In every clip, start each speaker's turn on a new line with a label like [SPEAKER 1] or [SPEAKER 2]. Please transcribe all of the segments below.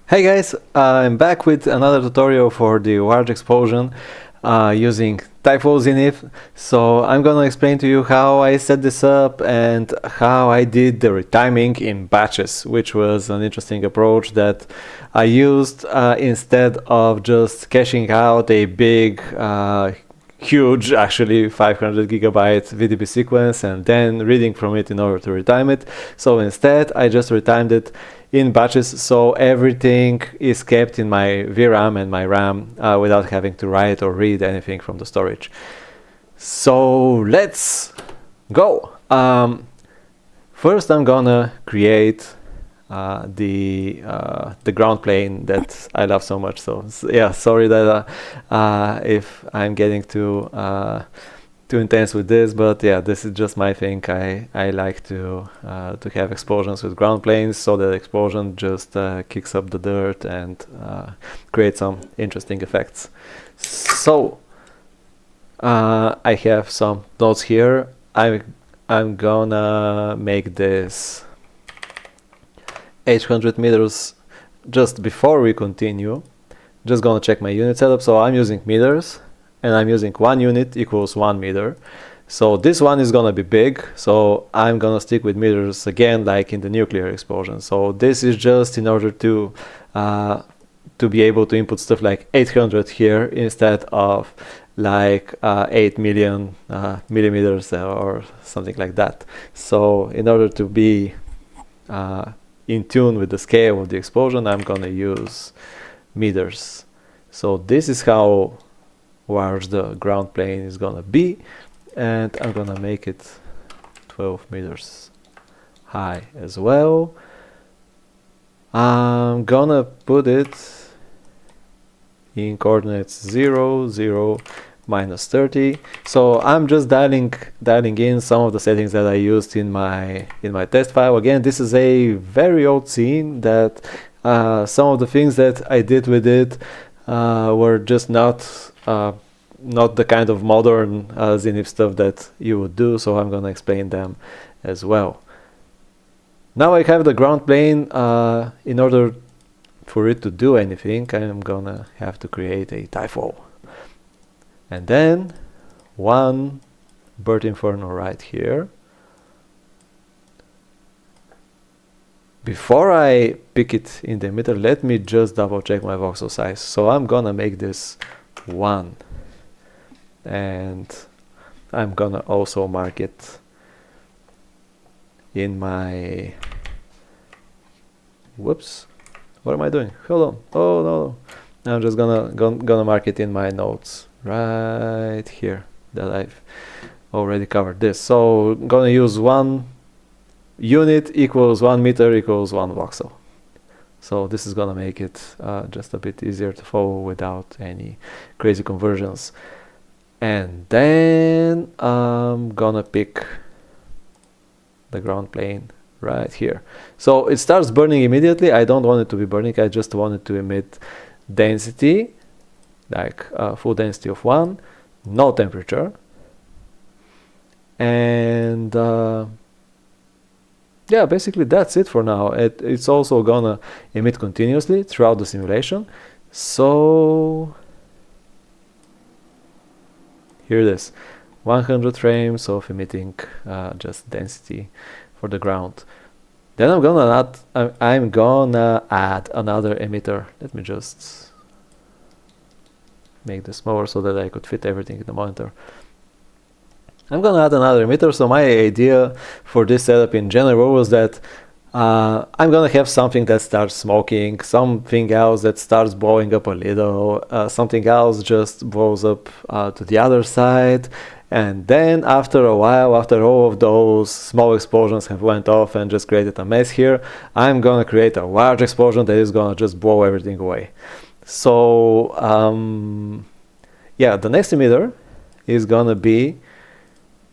[SPEAKER 1] Hey guys, I'm back with another tutorial for the large explosion using tyFlow Zenith. So I'm gonna explain to you how I set this up and how I did the retiming in batches, which was an interesting approach that I used instead of just caching out a big huge, actually 500 gigabyte VDB sequence and then reading from it in order to retime it. So instead I just retimed it in batches, so everything is kept in my VRAM and my RAM without having to write or read anything from the storage. So let's go. First I'm gonna create the ground plane that I love so much. So yeah, sorry that if I'm getting too intense with this, but yeah, this is just my thing. I like to have explosions with ground planes, so that explosion just kicks up the dirt and creates some interesting effects. So I have some nodes here. I'm gonna make this 800 meters just before we continue. Just gonna check my unit setup. So I'm using meters and I'm using 1 unit equals 1 meter. So this one is gonna be big, so I'm gonna stick with meters again, like in the nuclear explosion. So this is just in order to be able to input stuff like 800 here instead of like 8 million millimeters or something like that. So in order to be in tune with the scale of the explosion, I'm gonna use meters. So this is how large the ground plane is gonna be, and I'm gonna make it 12 meters high as well. I'm gonna put it in coordinates 0, 0, minus 30. So I'm just dialing in some of the settings that I used in my test file. Again, this is a very old scene that some of the things that I did with it were just not the kind of modern Zenith stuff that you would do, so I'm gonna explain them as well. Now I have the ground plane. In order for it to do anything, I'm gonna have to create a tyFlow. And then one bird inferno right here. Before I pick it in the emitter, let me just double check my voxel size. So I'm gonna make this 1. And I'm gonna also mark it in my... Whoops. What am I doing? Hold on. Oh no. I'm just gonna mark it in my notes right here that I've already covered this. So I'm gonna use 1 unit equals 1 meter equals 1 voxel. So this is gonna make it just a bit easier to follow without any crazy conversions. And then I'm gonna pick the ground plane right here. So it starts burning immediately. I don't want it to be burning, I just want it to emit density, like full density of 1, no temperature. And yeah, basically that's it for now. It's also gonna emit continuously throughout the simulation. So here it is, 100 frames of emitting just density for the ground. Then I'm gonna add another emitter. Let me just make this smaller so that I could fit everything in the monitor. I'm gonna add another emitter. So my idea for this setup in general was that I'm gonna have something that starts smoking, something else that starts blowing up a little, something else just blows up to the other side, and then after a while, after all of those small explosions have went off and just created a mess here, I'm gonna create a large explosion that is gonna just blow everything away. So yeah, the next emitter is gonna be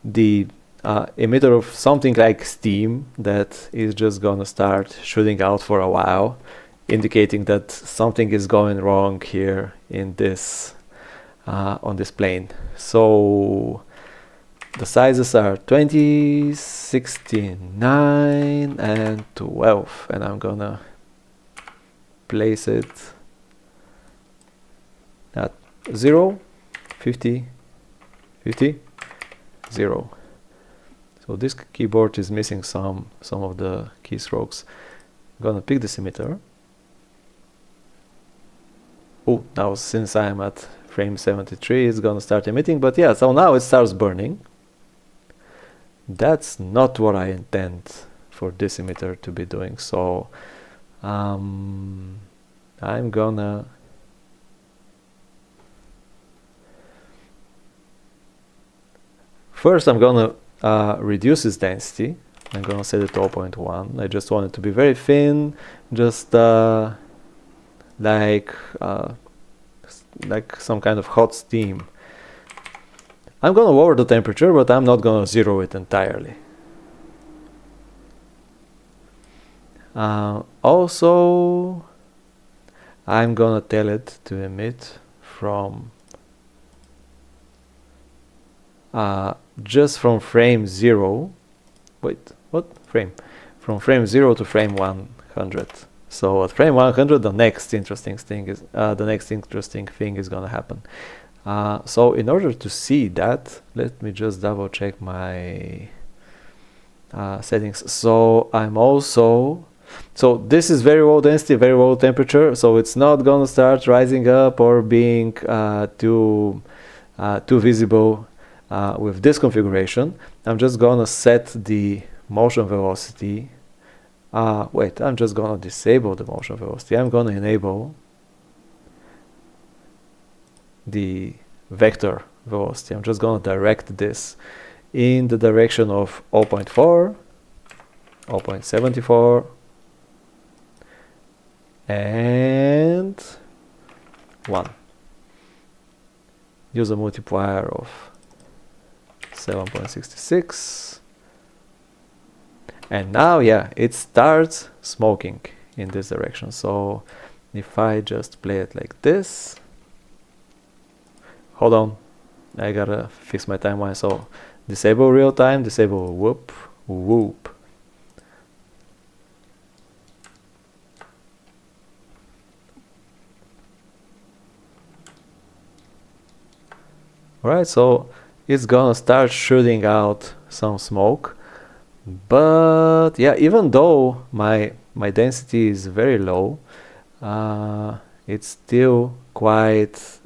[SPEAKER 1] the emitter of something like steam that is just gonna start shooting out for a while, indicating that something is going wrong here in this on this plane. So the sizes are 20, 69, and 12, and I'm gonna place it at 0, 50, 50, 0. So this keyboard is missing some of the keystrokes. I'm gonna pick this emitter. Oh, now since I'm at frame 73, it's gonna start emitting, but yeah, so now it starts burning. That's not what I intend for this emitter to be doing, so I'm gonna first I'm gonna reduce its density. I'm gonna set it to 0.1. I just want it to be very thin, just like some kind of hot steam. I'm gonna lower the temperature, but I'm not gonna zero it entirely. Also, I'm gonna tell it to emit from just from frame 0. Wait, what frame? From frame 0 to frame 100. So at frame 100, the next interesting thing is gonna happen. So in order to see that, let me just double check my settings. So this is very low density, very low temperature, so it's not gonna start rising up or being too visible with this configuration. I'm just gonna set the motion velocity. Wait, I'm just gonna disable the motion velocity. I'm gonna enable the vector velocity. I'm just gonna direct this in the direction of 0.4, 0.74, and 1. Use a multiplier of 7.66. And now, yeah, it starts smoking in this direction. So if I just play it like this, hold on, I gotta fix my timeline. So disable real time, disable whoop, whoop. Alright, so it's gonna start shooting out some smoke. But yeah, even though my density is very low, it's still quite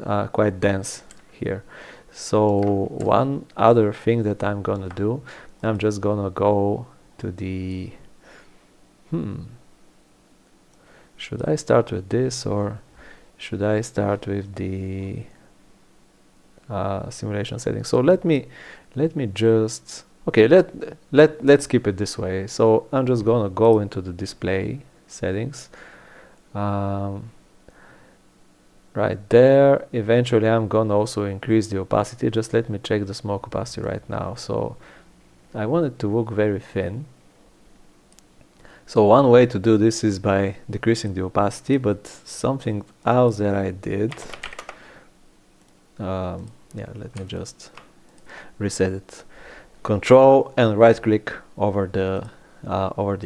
[SPEAKER 1] dense here. So one other thing that I'm gonna do, I'm just gonna go to the should I start with this or should I start with the simulation settings? So let me just let's keep it this way. So I'm just gonna go into the display settings, right there. Eventually I'm gonna also increase the opacity. Just let me check the smoke opacity right now. So I want it to look very thin. So one way to do this is by decreasing the opacity, but something else that I did, yeah, let me just reset it. Control and right click over the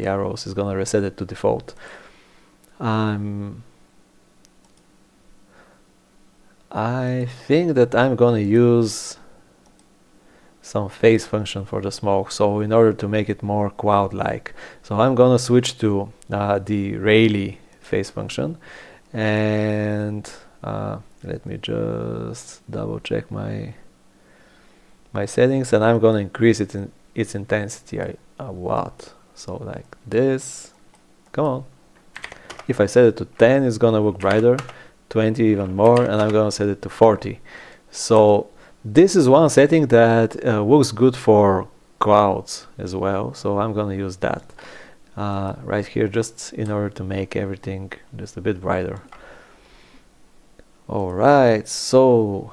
[SPEAKER 1] arrows is gonna reset it to default. I think that I'm gonna use some phase function for the smoke, so in order to make it more cloud-like. So I'm gonna switch to the Rayleigh phase function, and let me just double check my settings, and I'm gonna increase it in its intensity a lot. So like this, come on. If I set it to 10, it's gonna look brighter, 20 even more, and I'm gonna set it to 40. So this is one setting that looks good for clouds as well, so I'm gonna use that right here, just in order to make everything just a bit brighter. Alright, so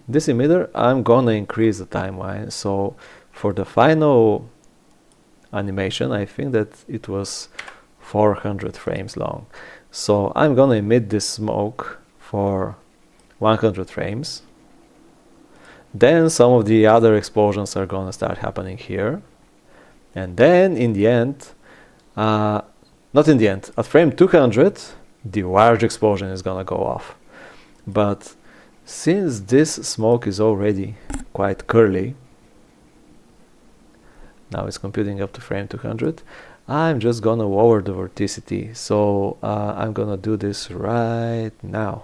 [SPEAKER 1] this emitter, I'm gonna increase the timeline. So for the final animation, I think that it was 400 frames long. So I'm gonna emit this smoke for 100 frames. Then some of the other explosions are gonna start happening here. And then in the end, no, not in the end. At frame 200, the large explosion is gonna go off. But since this smoke is already quite curly, now it's computing up to frame 200, I'm just gonna lower the vorticity. So I'm gonna do this right now.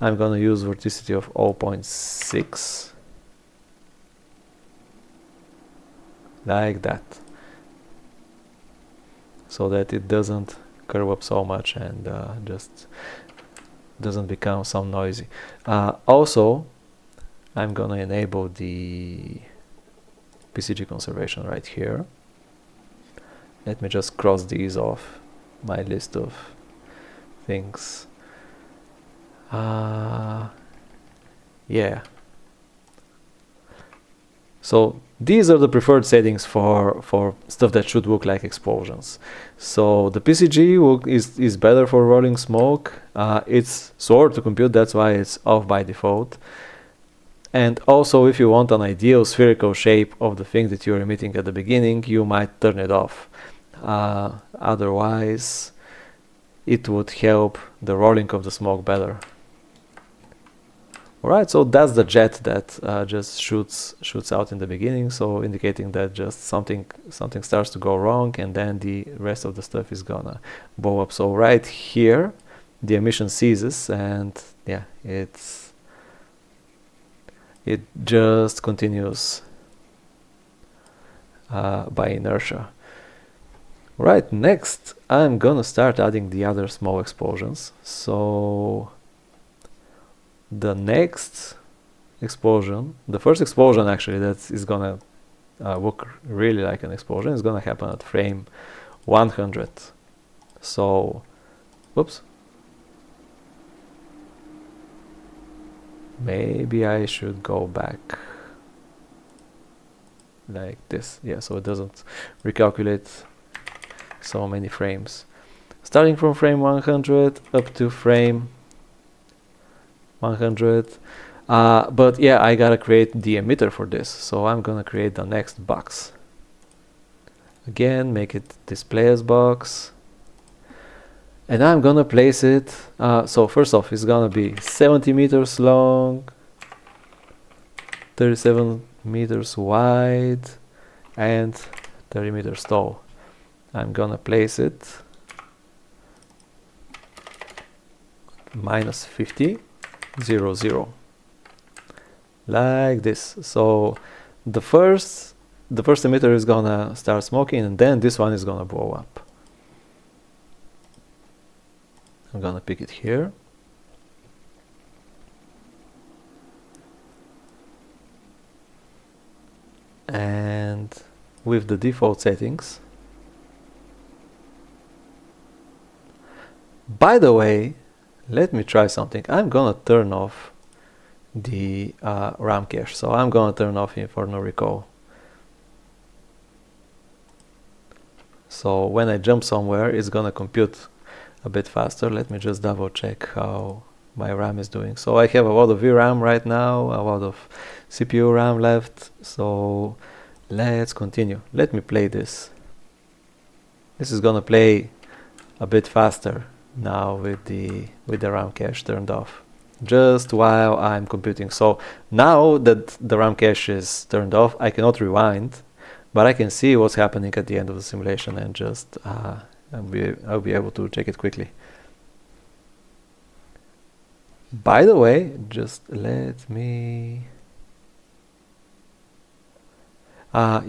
[SPEAKER 1] I'm gonna use vorticity of 0.6, like that, so that it doesn't curve up so much and just doesn't become so noisy. Also, I'm gonna enable the PCG conservation right here. Let me just cross these off my list of things. Yeah. So these are the preferred settings for stuff that should look like explosions. So the PCG is better for rolling smoke. It's slower to compute, that's why it's off by default. And also, if you want an ideal spherical shape of the thing that you're emitting at the beginning, you might turn it off. Otherwise, it would help the rolling of the smoke better. Alright, so that's the jet that just shoots out in the beginning, so indicating that just something starts to go wrong, and then the rest of the stuff is gonna blow up. So right here, the emission ceases, and yeah, it just continues by inertia. Right, next I'm gonna start adding the other small explosions. So the next explosion, the first explosion actually that is gonna look really like an explosion, is gonna happen at frame 100. So, whoops. Maybe I should go back like this. Yeah, so it doesn't recalculate so many frames. Starting from frame 100 up to frame 100. But yeah, I gotta create the emitter for this. So I'm gonna create the next box. Again, make it display as box. And I'm gonna place it, so first off, it's gonna be 70 meters long, 37 meters wide, and 30 meters tall. I'm gonna place it -50, 0, 0, like this. So the first emitter is gonna start smoking, and then this one is gonna blow up. I'm gonna pick it here. And with the default settings. By the way, let me try something. I'm gonna turn off the RAM cache. So I'm gonna turn off Inferno recall. So when I jump somewhere, it's gonna compute a bit faster. Let me just double check how my RAM is doing. So I have a lot of VRAM right now, a lot of CPU RAM left. So let's continue. Let me play this. This is gonna play a bit faster now with the RAM cache turned off, just while I'm computing. So now that the RAM cache is turned off, I cannot rewind, but I can see what's happening at the end of the simulation, and just I'll be able to check it quickly. By the way, just let me...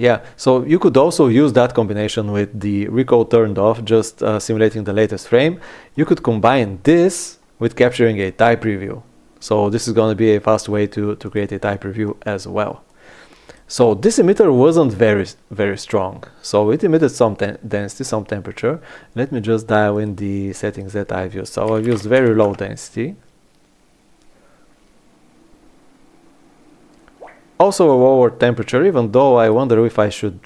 [SPEAKER 1] yeah, so you could also use that combination with the recall turned off, just simulating the latest frame. You could combine this with capturing a type preview. So this is going to be a fast way to create a type preview as well. So this emitter wasn't very strong. So it emitted some density, some temperature. Let me just dial in the settings that I've used. So I've used very low density. Also a lower temperature, even though I wonder if I should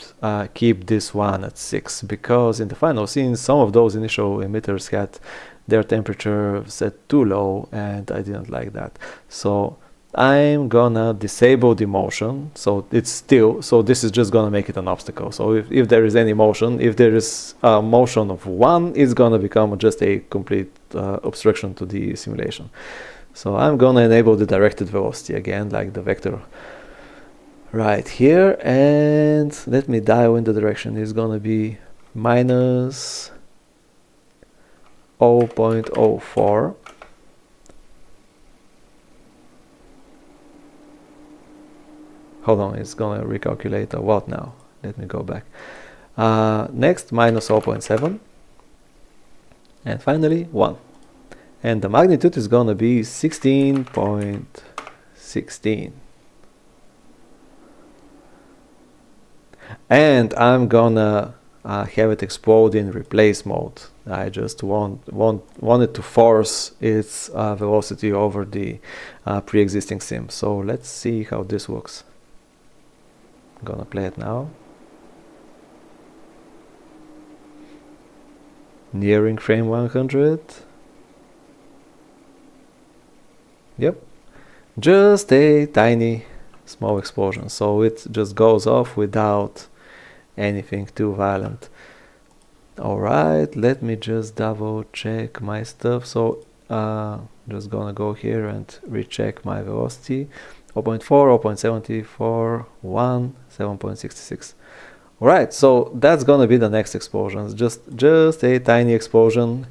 [SPEAKER 1] keep this one at 6, because in the final scene some of those initial emitters had their temperature set too low, and I didn't like that. So I'm gonna disable the motion, so it's still, so this is just gonna make it an obstacle. So if there is any motion, if there is a motion of 1, it's gonna become just a complete obstruction to the simulation. So I'm gonna enable the directed velocity again, like the vector right here, and let me dial in the direction. It's gonna be minus 0.04. Hold on, it's gonna recalculate a what now. Let me go back. Next, minus 0.7. And finally, 1. And the magnitude is gonna be 16.16. And I'm gonna have it explode in replace mode. I just wanted to force its velocity over the pre-existing sim. So let's see how this works. I'm gonna play it now. Nearing frame 100. Yep, just a tiny small explosion, so it just goes off without anything too violent. Alright, let me just double check my stuff. So just gonna go here and recheck my velocity. 0.4, 0.74, 1, 7.66. Alright, so that's gonna be the next explosion. Just a tiny explosion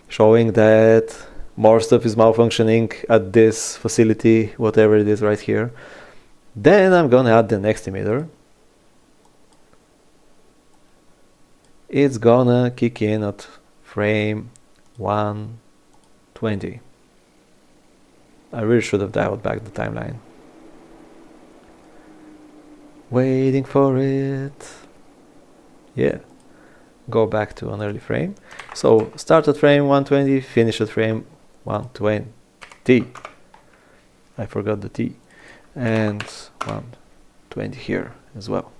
[SPEAKER 1] showing that more stuff is malfunctioning at this facility, whatever it is right here. Then I'm gonna add the next emitter. It's gonna kick in at frame 120. I really should have dialed back the timeline. Waiting for it. Yeah, go back to an early frame. So start at frame 120, finish at frame 120. I forgot the T. And 120 here as well.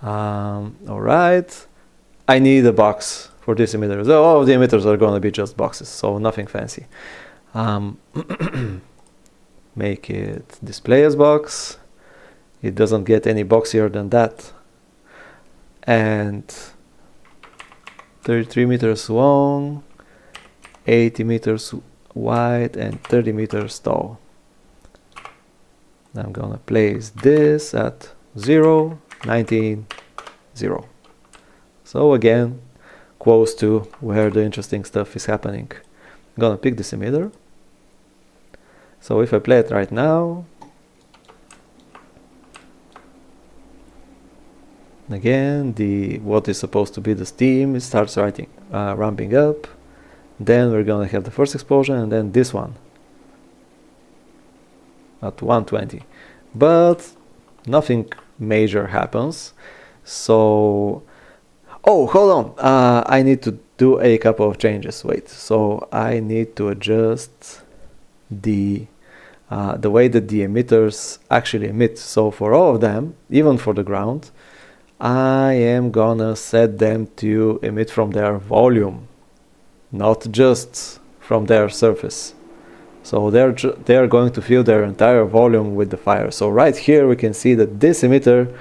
[SPEAKER 1] Alright, I need a box for this emitter. So all of the emitters are going to be just boxes, so nothing fancy. Make it display as box. It doesn't get any boxier than that. And 33 meters long, 80 meters wide, and 30 meters tall. I'm gonna place this at 0, 19, 0. So again, close to where the interesting stuff is happening. I'm gonna pick this emitter. So if I play it right now, again, what is supposed to be the steam starts ramping up. Then we're gonna have the first explosion, and then this one at 120. But nothing major happens. So, oh, hold on. I need to do a couple of changes. Wait. So I need to adjust the way that the emitters actually emit. So for all of them, even for the ground, I am gonna set them to emit from their volume, not just from their surface. So they're going to fill their entire volume with the fire. So right here we can see that this emitter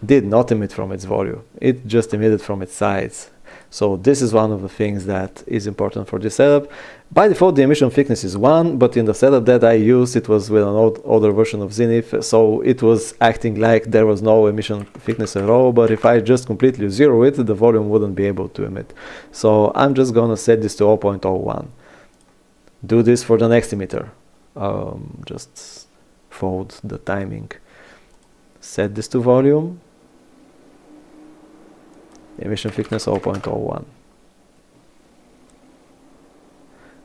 [SPEAKER 1] did not emit from its volume. It just emitted from its sides. So this is one of the things that is important for this setup. By default, the emission thickness is 1, but in the setup that I used, it was with an older version of Zenith, so it was acting like there was no emission thickness at all. But if I just completely zero it, the volume wouldn't be able to emit. So I'm just gonna set this to 0.01. Do this for the next emitter. Just fold the timing. Set this to volume. Emission thickness 0.01.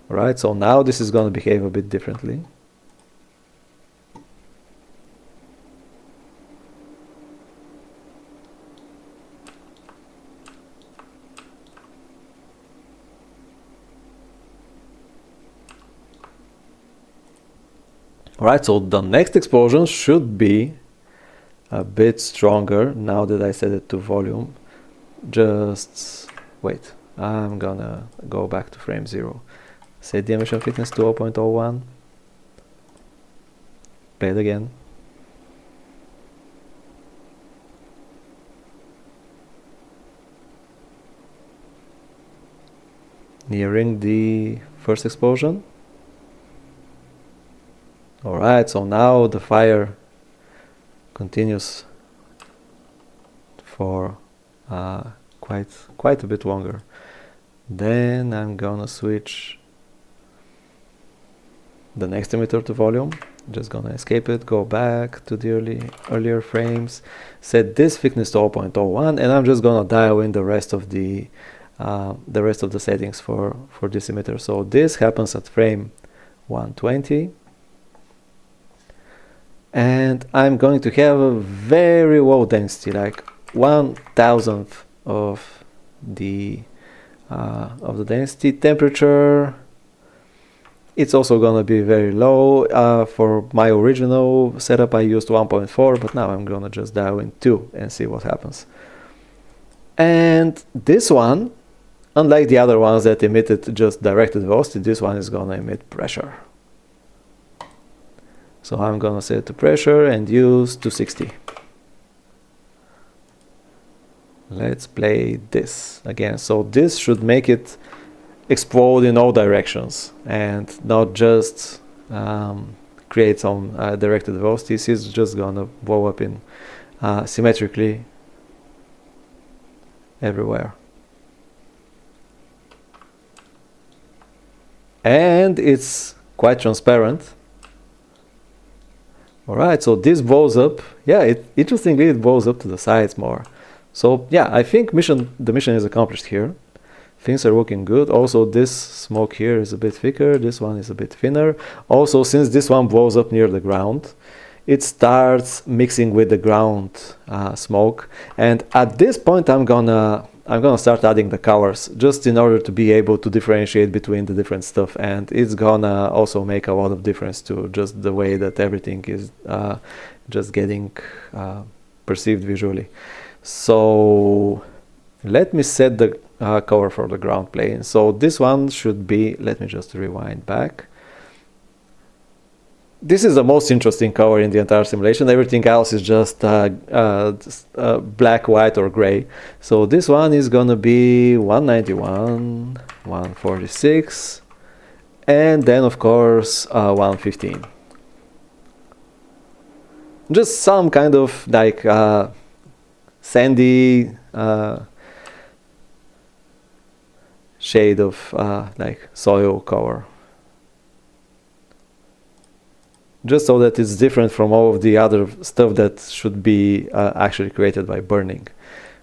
[SPEAKER 1] Alright, so now this is going to behave a bit differently. Alright, so the next explosion should be a bit stronger now that I set it to volume. Just wait, I'm gonna go back to frame 0. Set the emission thickness to 0.01. play it again. Nearing the first explosion. Alright, so now the fire continues for quite a bit longer. Then I'm gonna switch the next emitter to volume. Just gonna escape it, go back to the earlier frames, set this thickness to 0.01, and I'm just gonna dial in the rest of the settings for this emitter. So this happens at frame 120, and I'm going to have a very low density, like 1,000th of the density. Temperature, it's also gonna be very low. For my original setup I used 1.4, but now I'm gonna just dial in 2 and see what happens. And this one, unlike the other ones that emitted just directed velocity, this one is gonna emit pressure. So I'm gonna set it to pressure and use 260. Let's play this again. So this should make it explode in all directions and not just create some directed velocities. It's just gonna blow up in symmetrically everywhere. And it's quite transparent. Alright, so this blows up. Yeah, interestingly it blows up to the sides more. So yeah, I think the mission is accomplished here. Things are looking good. Also, this smoke here is a bit thicker, this one is a bit thinner. Also, since this one blows up near the ground, it starts mixing with the ground smoke. And at this point I'm gonna start adding the colors, just in order to be able to differentiate between the different stuff, and it's gonna also make a lot of difference to just the way that everything is just getting perceived visually. So let me set the color for the ground plane. So this one should be, let me just rewind back. This is the most interesting color in the entire simulation. Everything else is just black, white, or gray. So this one is gonna be 191, 146, and then of course 115. Just some kind of like sandy shade of like soil color, just so that it's different from all of the other stuff that should be actually created by burning.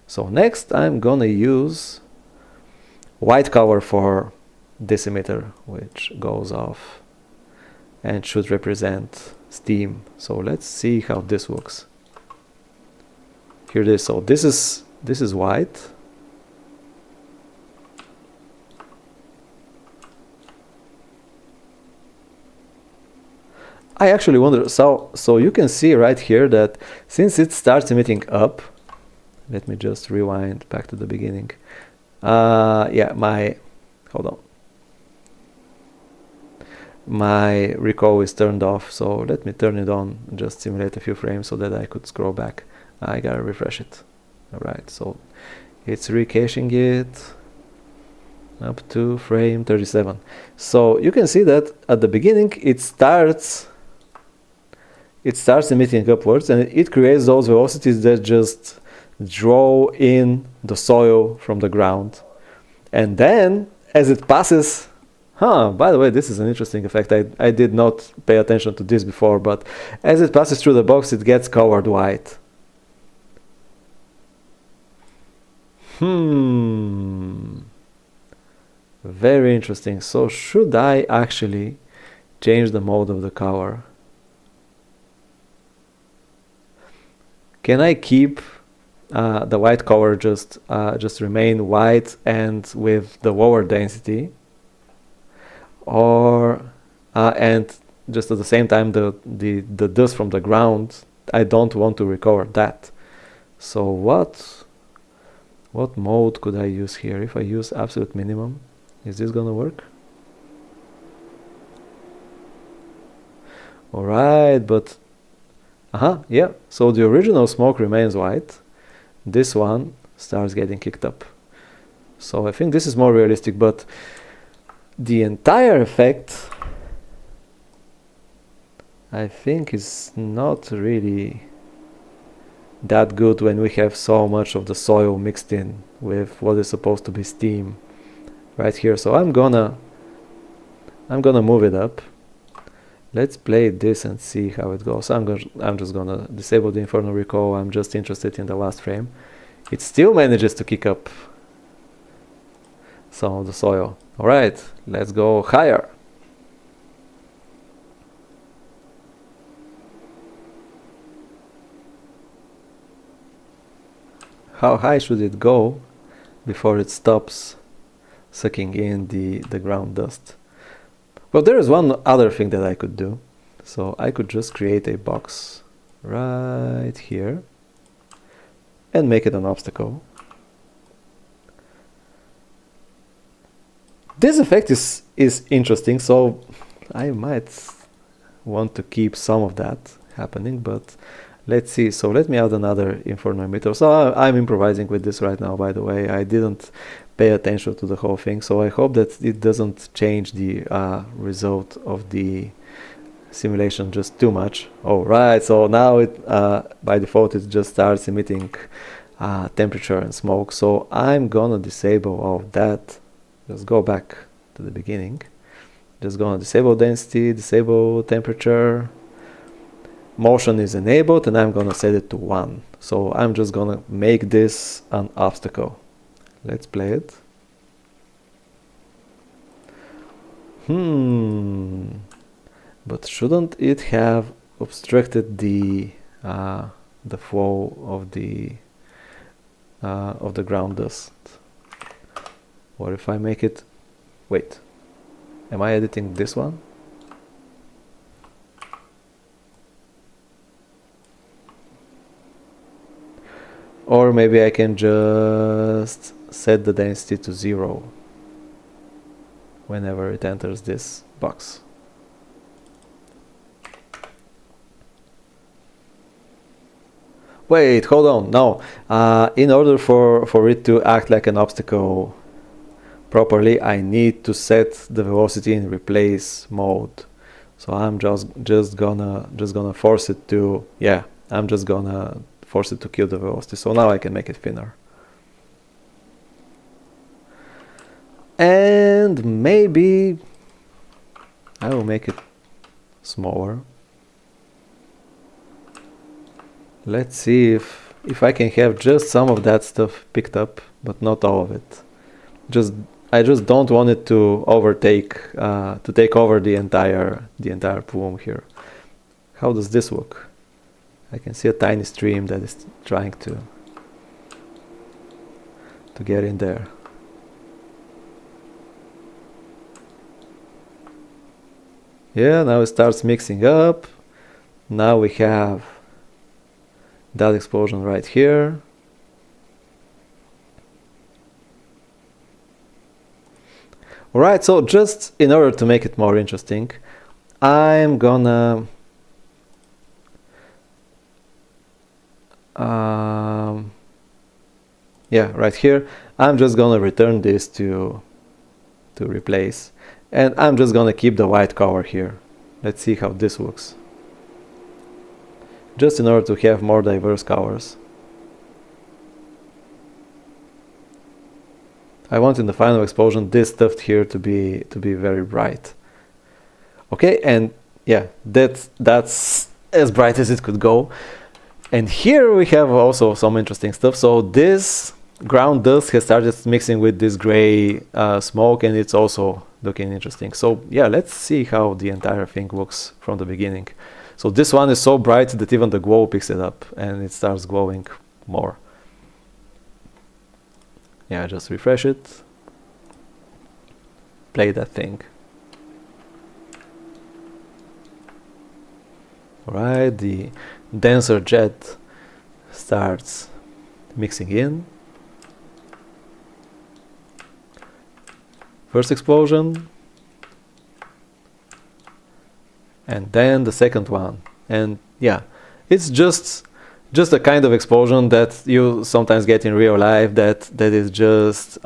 [SPEAKER 1] So next I'm gonna use white color for this emitter, which goes off and should represent steam. So let's see how this looks. Here it is. So this is white. I actually wonder, so you can see right here that since it starts emitting up, let me just rewind back to the beginning. Hold on. My recall is turned off, so let me turn it on and just simulate a few frames so that I could scroll back. I gotta refresh it. Alright, so it's recaching it up to frame 37. So you can see that at the beginning it starts emitting upwards, and it creates those velocities that just draw in the soil from the ground. And then as it passes, by the way, this is an interesting effect. I did not pay attention to this before, but as it passes through the box, it gets colored white. Very interesting. So should I actually change the mode of the color? Can I keep the white color just remain white and with the lower density, or and just at the same time the dust from the ground, I don't want to recover that. So what mode could I use here? If I use absolute minimum, is this gonna work? Alright, but Yeah, so the original smoke remains white. This one starts getting kicked up. So I think this is more realistic, but the entire effect I think is not really that good when we have so much of the soil mixed in with what is supposed to be steam right here. So I'm gonna move it up. Let's play this and see how it goes. I'm just gonna disable the Inferno Recall. I'm just interested in the last frame. It still manages to kick up some of the soil. All right, let's go higher. How high should it go before it stops sucking in the ground dust? Well, there is one other thing that I could do. So I could just create a box right here and make it an obstacle. This effect is interesting, so I might want to keep some of that happening, but let's see. So let me add another Inferno emitter. So I'm improvising with this right now, by the way. I didn't pay attention to the whole thing, so I hope that it doesn't change the result of the simulation just too much. Oh, right, so now it by default it just starts emitting temperature and smoke. So I'm gonna disable all of that. Just go back to the beginning. Just gonna disable density, disable temperature. Motion is enabled, and I'm gonna set it to 1. So I'm just gonna make this an obstacle. Let's play it. But shouldn't it have obstructed the flow of the ground dust? What if I make it? Wait, am I editing this one? Or maybe I can just set the density to 0 whenever it enters this box. Wait, hold on, no. In order for it to act like an obstacle properly, I need to set the velocity in replace mode. So I'm just gonna force it to, yeah, I'm just gonna force it to kill the velocity. So now I can make it thinner. And maybe I will make it smaller. Let's see if I can have just some of that stuff picked up, but not all of it. I just don't want it to take over the entire plume here. How does this look? I can see a tiny stream that is trying to get in there. Yeah, now it starts mixing up. Now we have that explosion right here. Alright, so just in order to make it more interesting, I'm gonna yeah, right here, I'm just gonna return this to replace, and I'm just gonna keep the white color here. Let's see how this looks, just in order to have more diverse colors. I want in the final explosion this stuff here to be very bright. Okay, and yeah, that's as bright as it could go. And here we have also some interesting stuff. So this ground dust has started mixing with this gray smoke, and it's also looking interesting. So yeah, let's see how the entire thing looks from the beginning. So this one is so bright that even the glow picks it up and it starts glowing more. Yeah, just refresh it. Play that thing. Alright, the denser jet starts mixing in. First explosion. And then the second one. And yeah, it's just a kind of explosion that you sometimes get in real life, that is just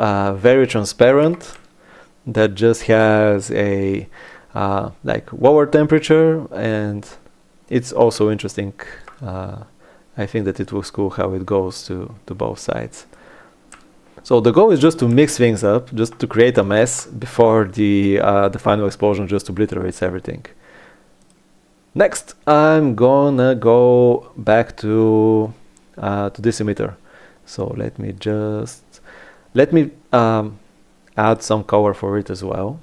[SPEAKER 1] very transparent, that just has a like lower temperature, and it's also interesting. I think that it looks cool how it goes to both sides. So the goal is just to mix things up, just to create a mess before the final explosion just obliterates everything. Next, I'm gonna go back to this emitter. So let me add some color for it as well.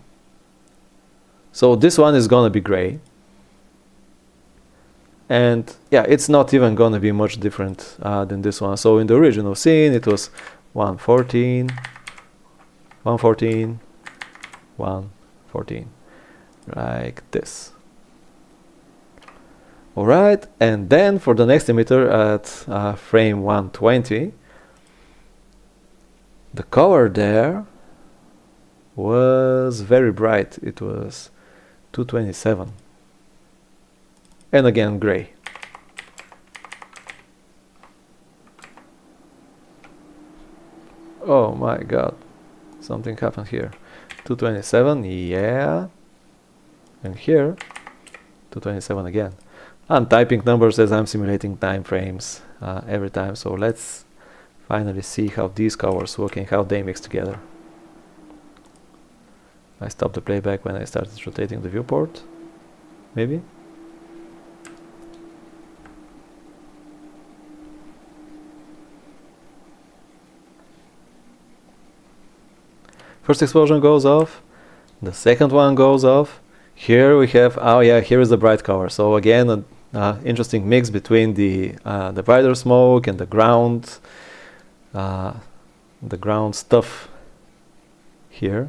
[SPEAKER 1] So this one is gonna be gray. And yeah, it's not even gonna be much different than this one. So in the original scene, it was 114, 114, 114, like this. All right, and then for the next emitter at frame 120, the color there was very bright. It was 227. And again, gray. Oh my god, something happened here. 227, yeah. And here, 227 again. I'm typing numbers as I'm simulating time frames every time, so let's finally see how these colors work and how they mix together. I stopped the playback when I started rotating the viewport, maybe? First explosion goes off, the second one goes off. Here we have, oh yeah, here is the bright color. So again, an interesting mix between the brighter smoke and the ground stuff here.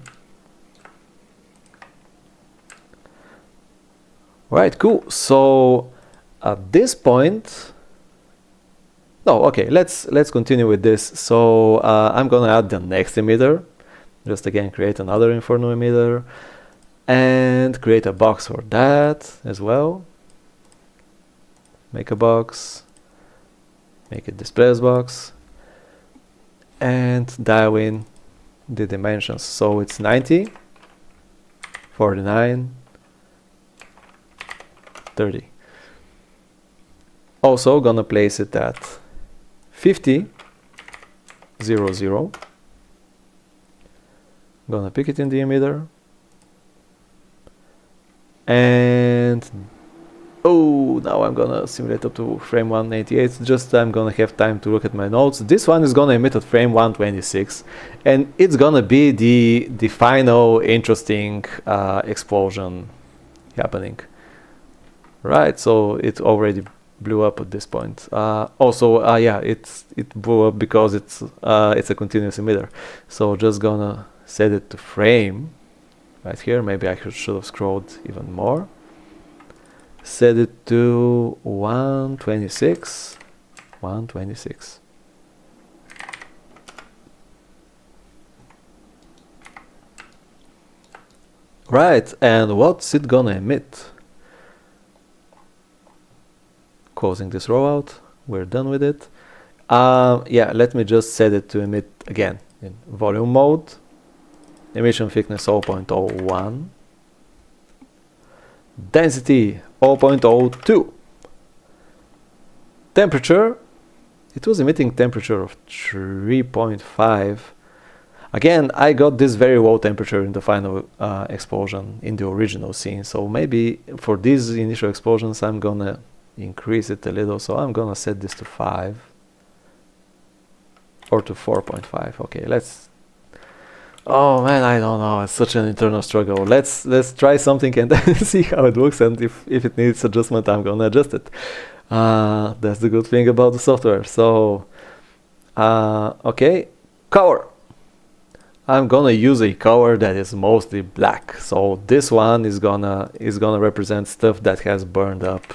[SPEAKER 1] Right, cool. So at this point, no, okay, let's continue with this. So I'm gonna add the next emitter. Just again create another Inferno emitter and create a box for that as well. Make a box, make it displays box, and dial in the dimensions. So it's 90, 49, 30. Also gonna place it at 50, 0, 0. Gonna pick it in the emitter, and oh, now I'm gonna simulate up to frame 188. Just I'm gonna have time to look at my notes. This one is gonna emit at frame 126, and it's gonna be the final interesting explosion happening. Right, so it already blew up at this point. Also, yeah, it blew up because it's a continuous emitter. So just gonna set it to frame right here. Maybe I should have scrolled even more. Set it to 126. 126. Right, and what's it gonna emit? Closing this row out. We're done with it. Yeah, let me just set it to emit again in volume mode. Emission thickness 0.01. Density 0.02. Temperature, it was emitting temperature of 3.5. Again, I got this very low temperature in the final explosion in the original scene. So maybe for these initial explosions, I'm gonna increase it a little. So I'm gonna set this to 5 or to 4.5. Okay, let's. Oh man, I don't know. It's such an internal struggle. Let's try something and see how it looks. And if it needs adjustment, I'm gonna adjust it. That's the good thing about the software. So, okay, color. I'm gonna use a color that is mostly black. So this one is gonna represent stuff that has burned up.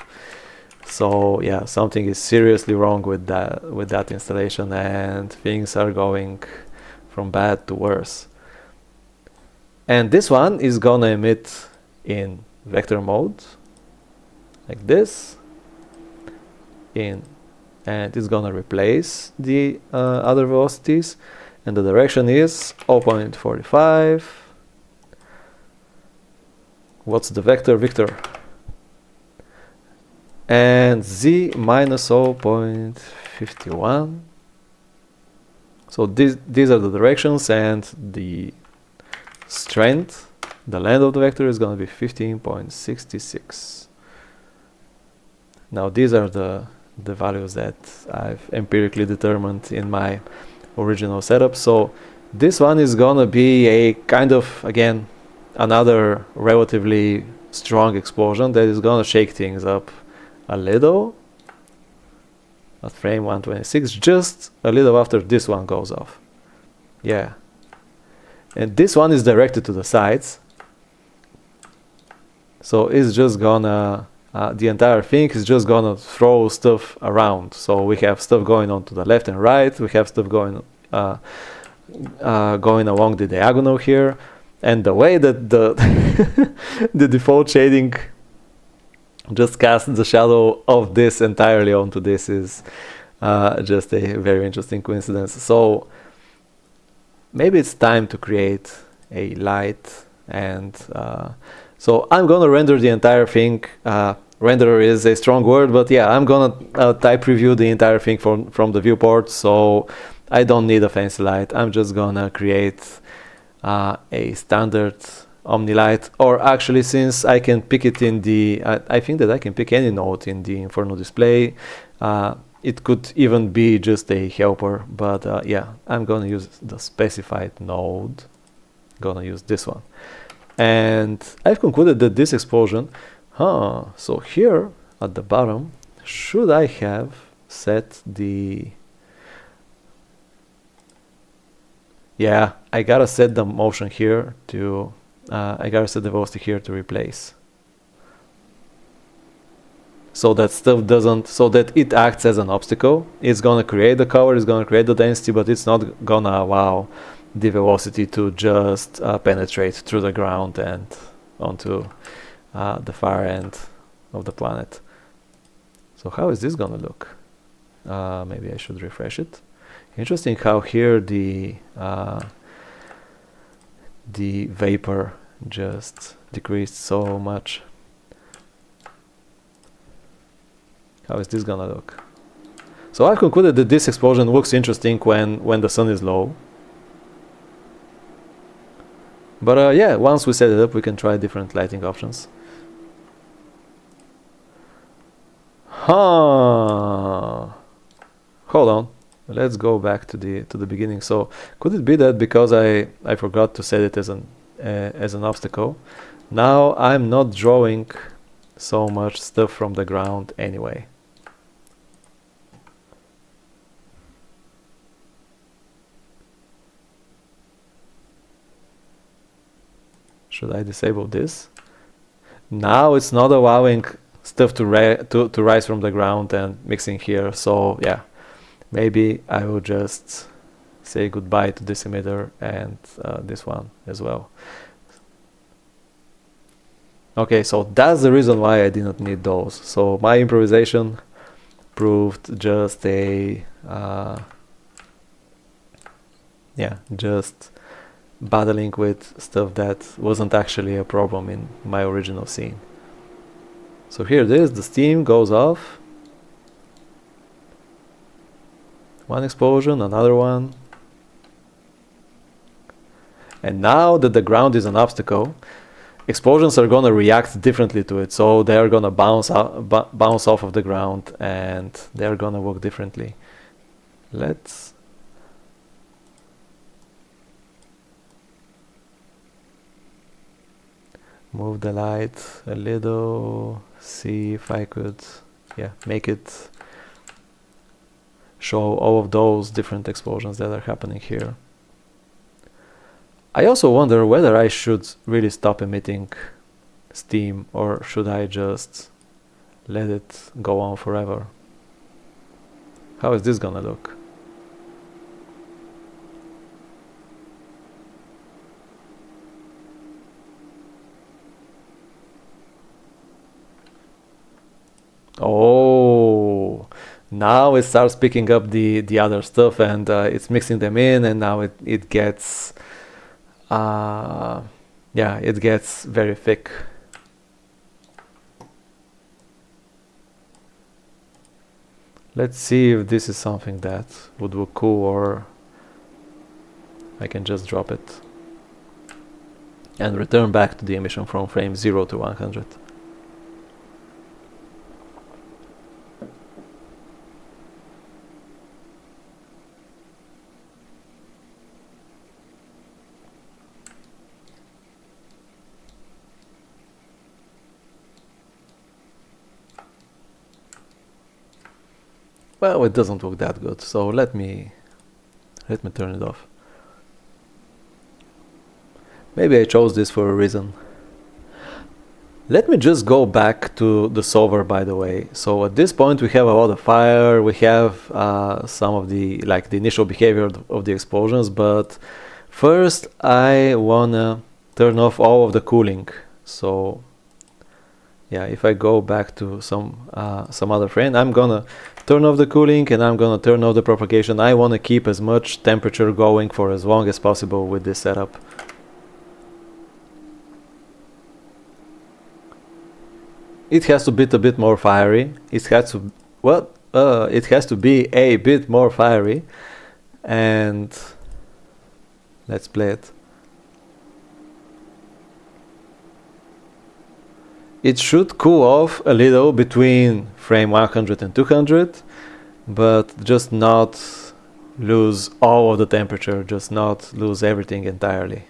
[SPEAKER 1] So yeah, something is seriously wrong with that installation, and things are going from bad to worse. And this one is gonna emit in vector mode, like this, in, and it's gonna replace the other velocities, and the direction is 0.45. What's the vector? Victor. And z minus 0.51. So these are the directions, and the strength, the length of the vector, is going to be 15.66. Now these are the values that I've empirically determined in my original setup. So this one is going to be a kind of, again, another relatively strong explosion that is going to shake things up a little at frame 126, just a little after this one goes off. Yeah. And this one is directed to the sides. So it's just gonna, the entire thing is just gonna throw stuff around. So we have stuff going on to the left and right. We have stuff going going along the diagonal here. And the way that the the default shading just casts the shadow of this entirely onto this is just a very interesting coincidence. So maybe it's time to create a light, and so I'm gonna render the entire thing. Render is a strong word, but yeah, I'm gonna type preview the entire thing from the viewport, so I don't need a fancy light. I'm just gonna create a standard OmniLight, or actually, since I can pick it in the, I think that I can pick any node in the Inferno display. It could even be just a helper, but yeah, I'm gonna use the specified node. Gonna use this one, and I've concluded that this explosion. So here at the bottom, should I have set the? Yeah, I gotta set the motion here to. I gotta set the velocity here to replace, so that stuff doesn't, so that it acts as an obstacle. It's gonna create the cover, it's gonna create the density, but it's not gonna allow the velocity to just penetrate through the ground and onto the far end of the planet. So how is this gonna look? Maybe I should refresh it. Interesting how here the vapor just decreased so much. How is this gonna look? So I've concluded that this explosion looks interesting when the sun is low. But yeah, once we set it up, we can try different lighting options. Hold on. Let's go back to the beginning. So could it be that because I forgot to set it as an obstacle, now I'm not drawing so much stuff from the ground anyway? Should I disable this? Now it's not allowing stuff to rise from the ground and mixing here. So yeah, maybe I will just say goodbye to this emitter and this one as well. Okay, so that's the reason why I did not need those. So my improvisation proved just a yeah, just battling with stuff that wasn't actually a problem in my original scene. So here it is, the steam goes off. One explosion, another one. And now that the ground is an obstacle, explosions are going to react differently to it. So they are going to bounce off of the ground, and they are going to work differently. Let's move the light a little, see if I could, yeah, make it show all of those different explosions that are happening here. I also wonder whether I should really stop emitting steam, or should I just let it go on forever? How is this gonna look? Oh, now it starts picking up the other stuff, and it's mixing them in, and now it gets yeah, it gets very thick. Let's see if this is something that would look cool, or I can just drop it and return back to the emission from frame 0 to 100. Well, it doesn't look that good, so let me turn it off. Maybe I chose this for a reason. Let me just go back to the solver, by the way. So at this point we have a lot of fire, we have some of the the initial behavior of the explosions, but first I wanna turn off all of the cooling. So yeah, if I go back to some other frame, I'm gonna turn off the cooling and I'm gonna turn off the propagation. I wanna keep as much temperature going for as long as possible with this setup. It has to be a bit more fiery. It has to, well, it has to be a bit more fiery, and let's play it. It should cool off a little between frame 100 and 200, but just not lose all of the temperature, just not lose everything entirely.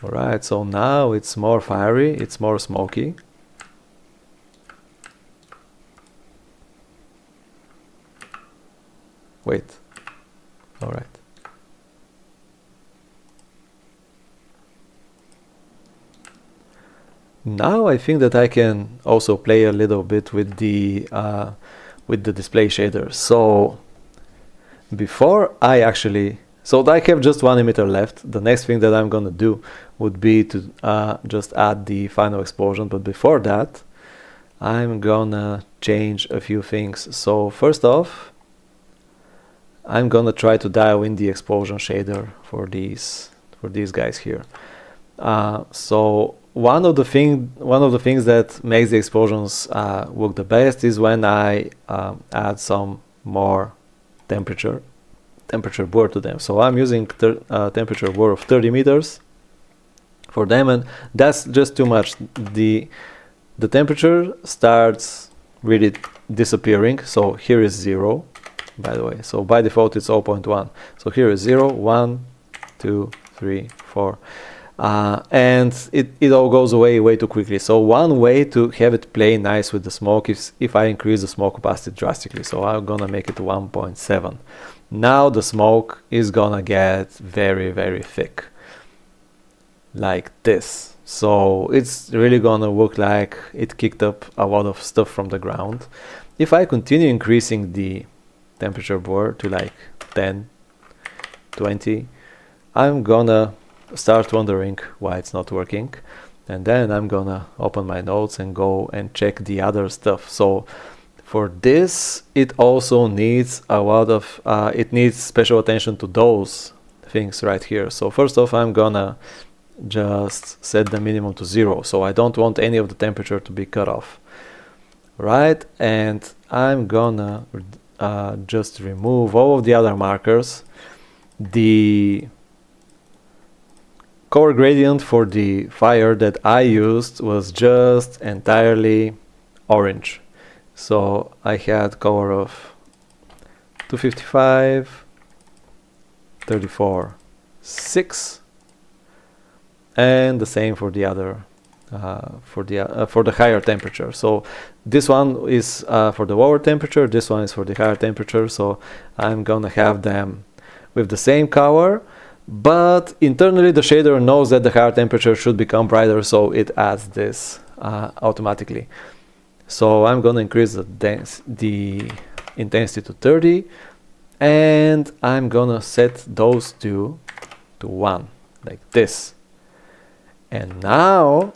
[SPEAKER 1] Alright, so now it's more fiery, it's more smoky. Wait. Alright. Now I think that I can also play a little bit with the display shader. So before I actually, so I have just one emitter left. The next thing that I'm gonna do would be to just add the final explosion. But before that, I'm gonna change a few things. So first off, I'm gonna try to dial in the explosion shader for these guys here. So one of the things that makes the explosions work the best is when I add some more temperature blur to them. So I'm using temperature blur of 30 meters for them, and that's just too much. The temperature starts really disappearing. So here is 0, by the way. So by default it's 0.1. So here is 0, 1, 2, 3, 4. And it all goes away way too quickly. So one way to have it play nice with the smoke is if I increase the smoke opacity drastically. So I'm gonna make it 1.7. Now the smoke is gonna get very, very thick, like this. So it's really gonna look like it kicked up a lot of stuff from the ground. If I continue increasing the temperature blur to like 10, 20, I'm gonna start wondering why it's not working, and then I'm gonna open my notes and go and check the other stuff. So for this, it also needs a lot of it needs special attention to those things right here. So first off, I'm gonna just set the minimum to 0, so I don't want any of the temperature to be cut off, right? And I'm gonna just remove all of the other markers. The color gradient for the fire that I used was just entirely orange. So I had color of 255, 34, 6, and the same for the other for the higher temperature. So this one is for the lower temperature, this one is for the higher temperature. So I'm gonna have them with the same color, but internally the shader knows that the higher temperature should become brighter, so it adds this automatically. So I'm gonna increase the intensity to 30, and I'm gonna set those two to 1, like this. And now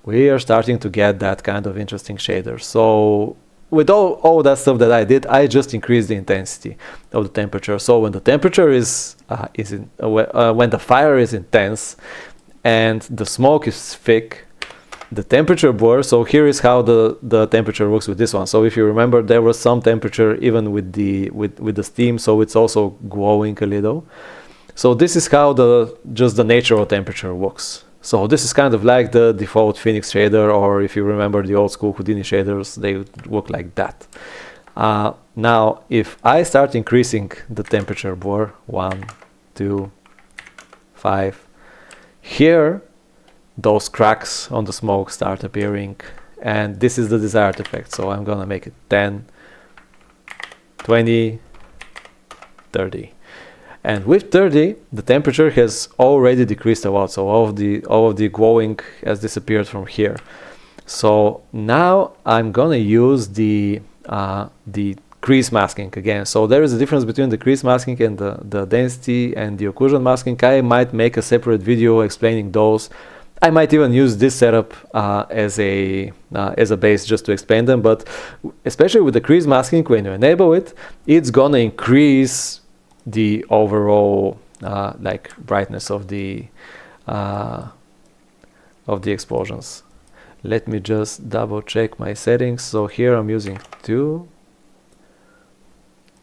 [SPEAKER 1] we are starting to get that kind of interesting shader. So with all that stuff that I did, I just increased the intensity of the temperature. So when the temperature when the fire is intense and the smoke is thick, the temperature blur. So here is how the temperature works with this one. So if you remember, there was some temperature even with the steam, so it's also glowing a little. So this is how just the natural temperature works. So this is kind of like the default Phoenix shader, or if you remember the old school Houdini shaders, they would look like that. Now, if I start increasing the temperature blur, 1, 2, 5, here, those cracks on the smoke start appearing, and this is the desired effect. So I'm gonna make it 10, 20, 30. And with 30, the temperature has already decreased a lot. So all of the glowing has disappeared from here. So now I'm gonna use the crease masking again. So there is a difference between the crease masking and the density and the occlusion masking. I might make a separate video explaining those. I might even use this setup as a base just to explain them. But especially with the crease masking, when you enable it, it's gonna increase the overall like brightness of the explosions. Let me just double check my settings. So here I'm using 2.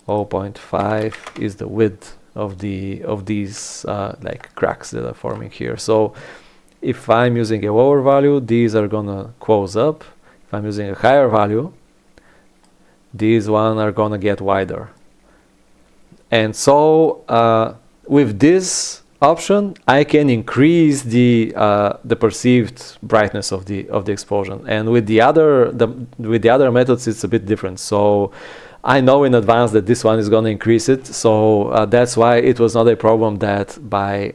[SPEAKER 1] 0.5 is the width of these like cracks that are forming here. So if I'm using a lower value, these are gonna close up. If I'm using a higher value, these one are gonna get wider. And so with this option, I can increase the perceived brightness of the explosion. And with the other methods, it's a bit different. So I know in advance that this one is going to increase it. So that's why it was not a problem that by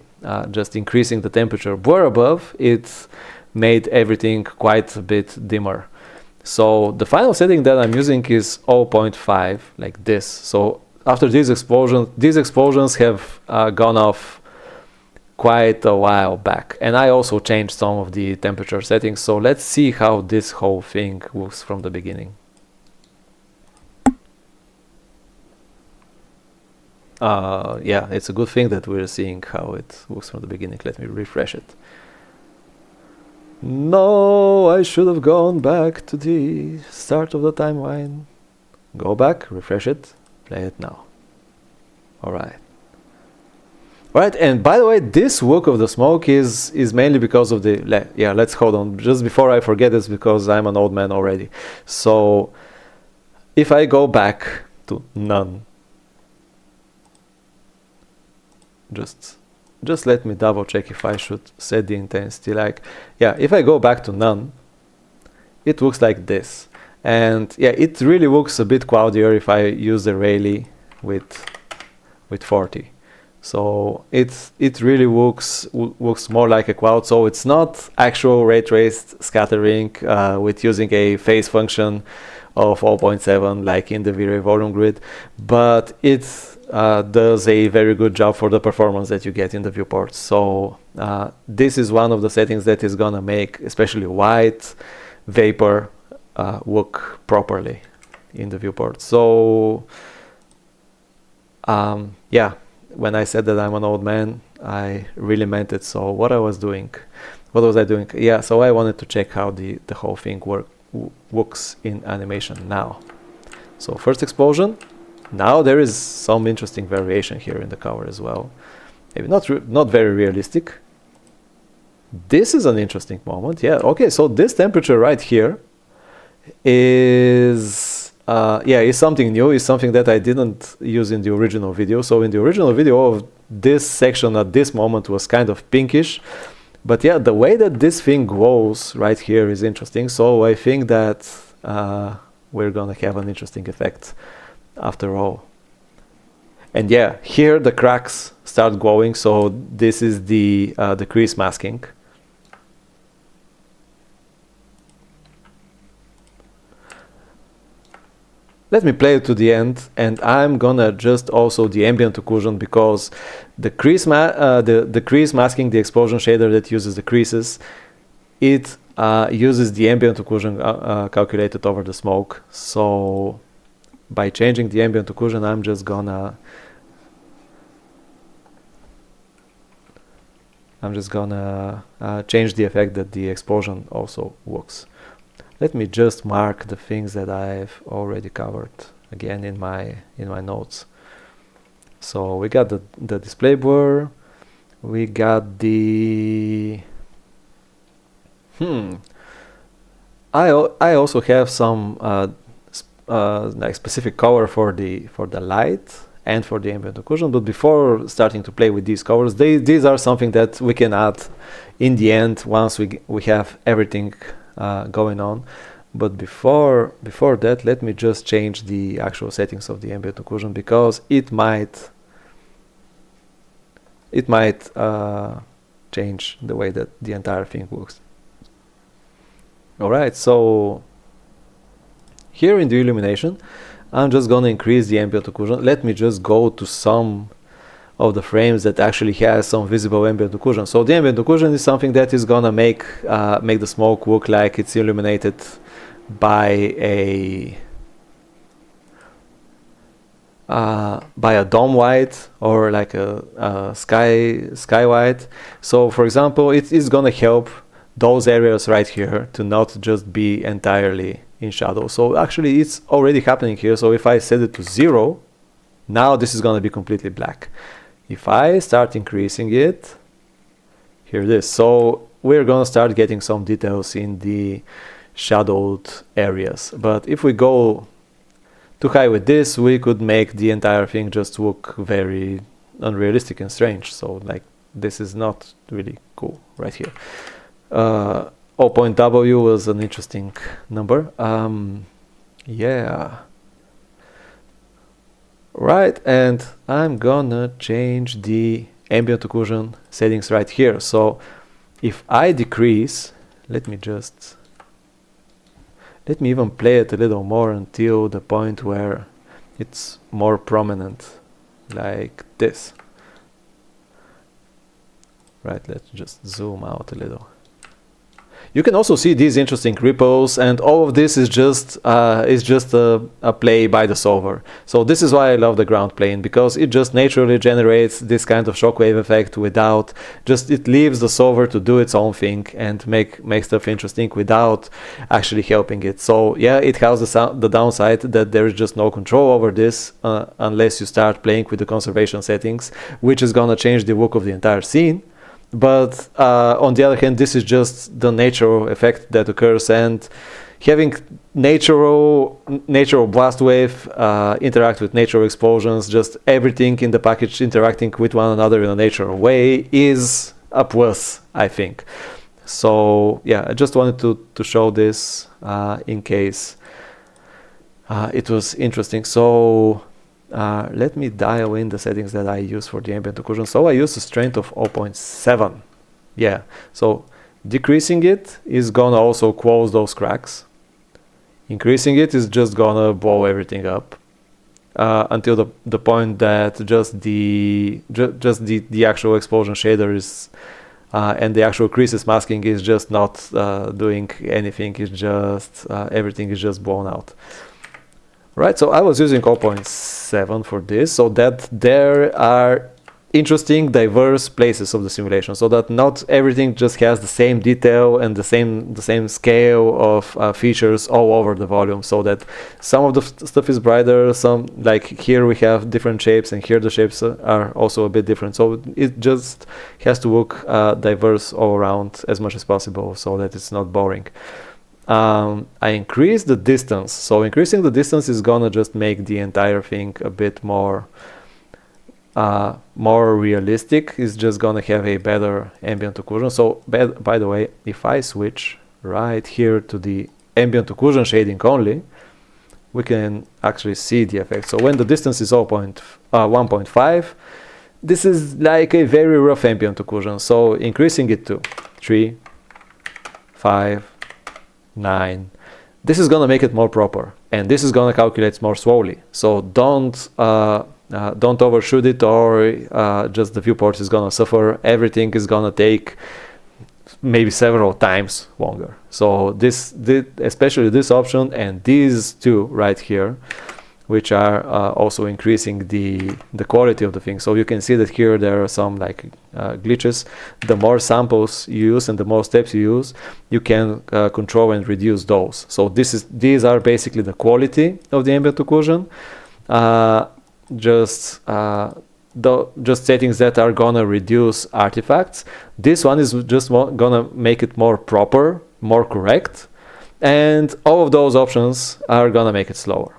[SPEAKER 1] just increasing the temperature blur above, it made everything quite a bit dimmer. So the final setting that I'm using is 0.5, like this. So after these explosions have gone off quite a while back, and I also changed some of the temperature settings. So let's see how this whole thing looks from the beginning. Yeah, it's a good thing that we're seeing how it looks from the beginning. Let me refresh it. No, I should have gone back to the start of the timeline. Go back, refresh it. Play it now. All right. And by the way, this look of the smoke is mainly because of the... Yeah, let's hold on. Just before I forget, it's because I'm an old man already. So if I go back to none, just let me double check if I should set the intensity. Like, yeah, if I go back to none, it looks like this. And yeah, it really looks a bit cloudier if I use the Rayleigh with 40. So it really looks more like a cloud. So it's not actual ray traced scattering with using a phase function of 0.7 like in the V-Ray volume grid, but it does a very good job for the performance that you get in the viewport. So this is one of the settings that is gonna make especially white vapor look properly in the viewport. So yeah, when I said that I'm an old man, I really meant it. So what was I doing? Yeah, so I wanted to check how the whole thing works in animation now. So first explosion. Now there is some interesting variation here in the cover as well. Maybe not very realistic. This is an interesting moment. Yeah, okay, so this temperature right here is something new, is something that I didn't use in the original video. So in the original video, this section at this moment was kind of pinkish. But yeah, the way that this thing glows right here is interesting. So I think that we're gonna have an interesting effect after all. And yeah, here the cracks start glowing. So this is the crease masking. Let me play it to the end, and I'm gonna adjust also the ambient occlusion, because the crease masking, the explosion shader that uses the creases, it uses the ambient occlusion calculated over the smoke. So by changing the ambient occlusion, I'm just gonna change the effect that the explosion also works. Let me just mark the things that I've already covered again in my notes. So we got the display blur, we got the I also have some like specific color for the light and for the ambient occlusion, but before starting to play with these colors, these are something that we can add in the end once we have everything going on. But before that, let me just change the actual settings of the ambient occlusion, because it might change the way that the entire thing works. Alright, so here in the illumination, I'm just gonna increase the ambient occlusion. Let me just go to some of the frames that actually has some visible ambient occlusion. So the ambient occlusion is something that is gonna make the smoke look like it's illuminated by a dome white or like a sky white. So for example, it is gonna help those areas right here to not just be entirely in shadow. So actually it's already happening here. So if I set it to 0, now this is going to be completely black. If I start increasing it, here it is. So we're going to start getting some details in the shadowed areas. But if we go too high with this, we could make the entire thing just look very unrealistic and strange. So like this is not really cool right here. 0.W was an interesting number. Yeah. Right, and I'm gonna change the ambient occlusion settings right here. So if I decrease, let me even play it a little more until the point where it's more prominent, like this. Right, let's just zoom out a little. You can also see these interesting ripples, and all of this is just a play by the solver. So this is why I love the ground plane, because it just naturally generates this kind of shockwave effect without it leaves the solver to do its own thing and make stuff interesting without actually helping it. So yeah, it has the downside that there is just no control over this unless you start playing with the conservation settings, which is gonna change the look of the entire scene. But on the other hand, this is just the natural effect that occurs, and having natural blast wave interact with natural explosions, just everything in the package interacting with one another in a natural way is a plus, I think. So yeah, I just wanted to show this in case it was interesting. So let me dial in the settings that I use for the ambient occlusion. So I use a strength of 0.7. Yeah, so decreasing it is gonna also close those cracks. Increasing it is just gonna blow everything up until the point that just the actual explosion shader is and the actual creases masking is just not doing anything. It's just everything is just blown out. Right, so I was using 0.7 for this, so that there are interesting, diverse places of the simulation, so that not everything just has the same detail and the same scale of features all over the volume, so that some of the stuff is brighter, some, like here we have different shapes, and here the shapes are also a bit different. So it just has to look diverse all around as much as possible, so that it's not boring. I increase the distance, so increasing the distance is gonna just make the entire thing a bit more realistic. It's just gonna have a better ambient occlusion. So by the way, if I switch right here to the ambient occlusion shading only, we can actually see the effect. So when the distance is 1.5, this is like a very rough ambient occlusion. So increasing it to 3, 5, 9, this is gonna make it more proper, and this is gonna calculate more slowly. So don't overshoot it, or just the viewport is gonna suffer. Everything is gonna take maybe several times longer. So especially this option and these two right here, which are also increasing the quality of the thing. So you can see that here there are some like glitches. The more samples you use and the more steps you use, you can control and reduce those. So these are basically the quality of the ambient occlusion. Just settings that are gonna reduce artifacts. This one is just gonna make it more proper, more correct, and all of those options are gonna make it slower.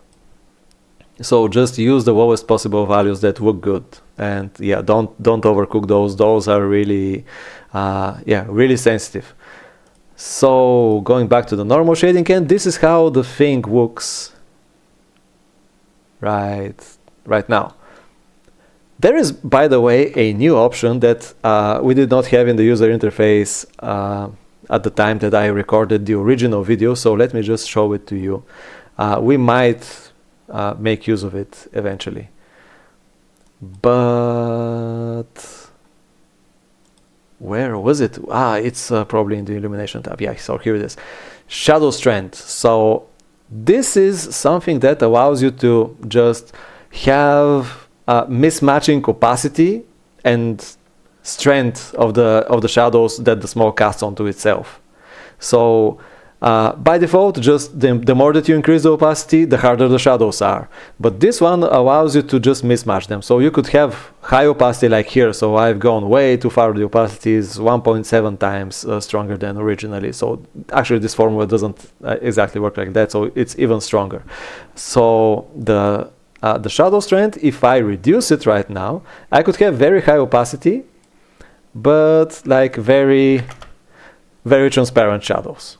[SPEAKER 1] So just use the lowest possible values that look good, and yeah, don't overcook those. Those are really really sensitive. So going back to the normal shading, and this is how the thing looks right now. There is, by the way, a new option that we did not have in the user interface at the time that I recorded the original video, so let me just show it to you. We might make use of it eventually, but where was it? It's probably in the illumination tab. Yeah, so here it is. Shadow strength. So this is something that allows you to just have mismatching opacity and strength of the shadows that the smoke casts onto itself. So by default, just the more that you increase the opacity, the harder the shadows are. But this one allows you to just mismatch them. So you could have high opacity like here. So I've gone way too far. The opacity is 1.7 times stronger than originally. So actually this formula doesn't exactly work like that. So it's even stronger. So the shadow strength, if I reduce it right now, I could have very high opacity, but like very, very transparent shadows.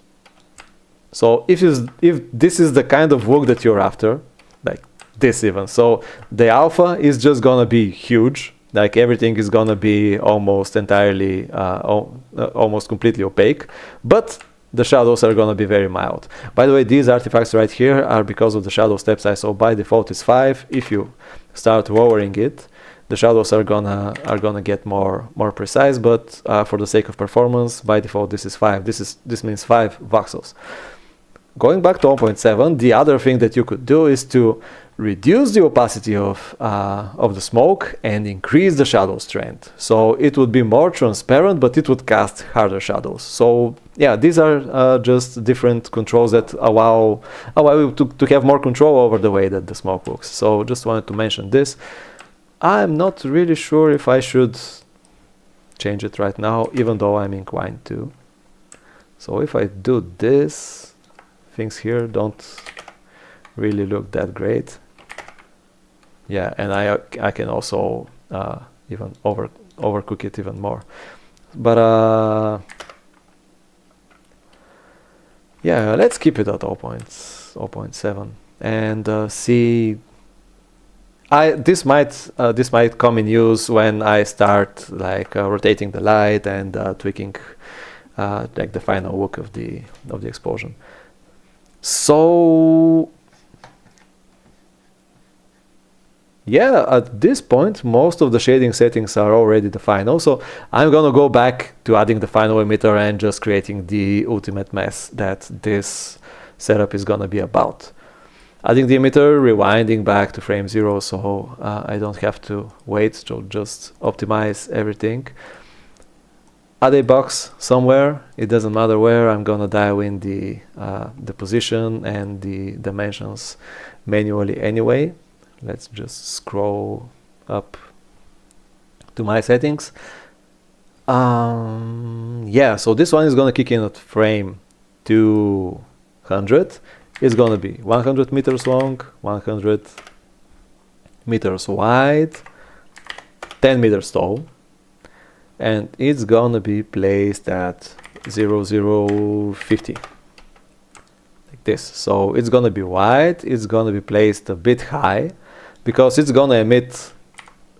[SPEAKER 1] So if this is the kind of look that you're after, like this even, so the alpha is just gonna be huge, like everything is gonna be almost entirely, almost completely opaque, but the shadows are gonna be very mild. By the way, these artifacts right here are because of the shadow step size. So by default it's 5. If you start lowering it, the shadows are gonna get more precise. But for the sake of performance, by default this is 5. This means 5 voxels. Going back to 1.7, the other thing that you could do is to reduce the opacity of the smoke and increase the shadow strength. So it would be more transparent, but it would cast harder shadows. So yeah, these are just different controls that allow you to have more control over the way that the smoke looks. So just wanted to mention this. I'm not really sure if I should change it right now, even though I'm inclined to. So if I do this, things here don't really look that great. Yeah, and I can also even overcook it even more. But yeah, let's keep it at 0.7 and see. This might come in use when I start like rotating the light and tweaking like the final look of the explosion. So yeah, at this point most of the shading settings are already the final, so I'm gonna go back to adding the final emitter and just creating the ultimate mess that this setup is gonna be about. Adding the emitter, rewinding back to frame 0, so I don't have to wait to just optimize everything. Add a box somewhere, it doesn't matter where. I'm gonna dial in the position and the dimensions manually anyway. Let's just scroll up to my settings. Yeah, so this one is gonna kick in at frame 200. It's gonna be 100 meters long, 100 meters wide, 10 meters tall, and it's gonna be placed at 0050. Like this. So it's gonna be wide, it's gonna be placed a bit high, because it's gonna emit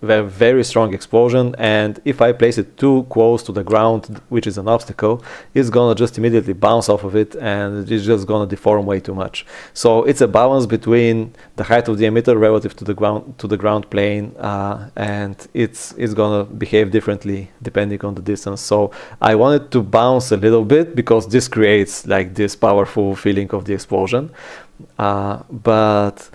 [SPEAKER 1] very strong explosion, and if I place it too close to the ground, which is an obstacle, it's gonna just immediately bounce off of it, and it's just gonna deform way too much. So it's a balance between the height of the emitter relative to the ground plane, and it's gonna behave differently depending on the distance. So I want it to bounce a little bit because this creates like this powerful feeling of the explosion, but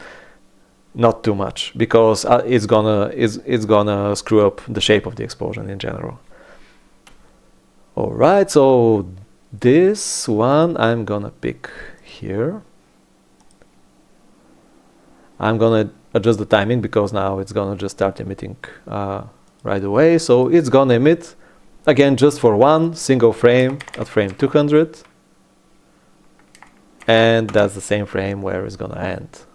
[SPEAKER 1] not too much, because it's gonna screw up the shape of the explosion in general. All right, so this one I'm gonna pick here. I'm gonna adjust the timing because now it's gonna just start emitting right away. So it's gonna emit again just for one single frame at frame 200, and that's the same frame where it's gonna end.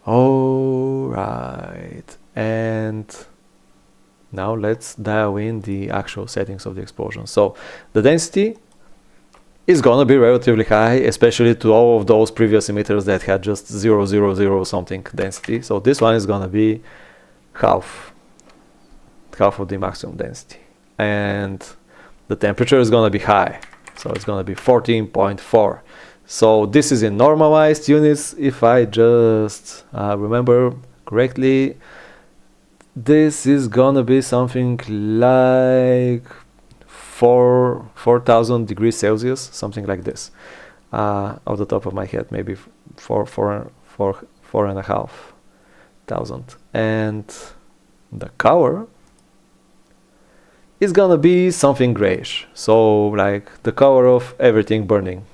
[SPEAKER 1] All right, and now let's dial in the actual settings of the explosion. So the density is gonna be relatively high, especially to all of those previous emitters that had just 0.000 something density. So this one is gonna be half of the maximum density, and the temperature is gonna be high, so it's gonna be 14.4. So this is in normalized units. If I just remember correctly, this is gonna be something like 4,000 degrees Celsius, something like this. Off the top of my head, maybe 4,500. And the color is gonna be something grayish, so like the color of everything burning.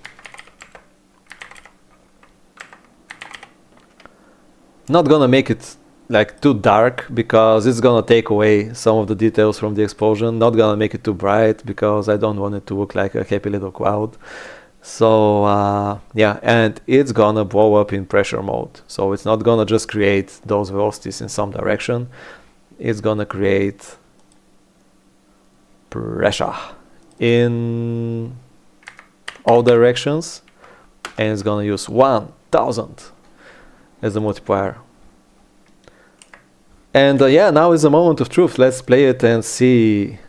[SPEAKER 1] Not gonna make it like too dark because it's gonna take away some of the details from the explosion. Not gonna make it too bright because I don't want it to look like a happy little cloud. So yeah, and it's gonna blow up in pressure mode. So it's not gonna just create those velocities in some direction. It's gonna create pressure in all directions, and it's gonna use 1000 as a multiplier. And yeah, now is the moment of truth. Let's play it and see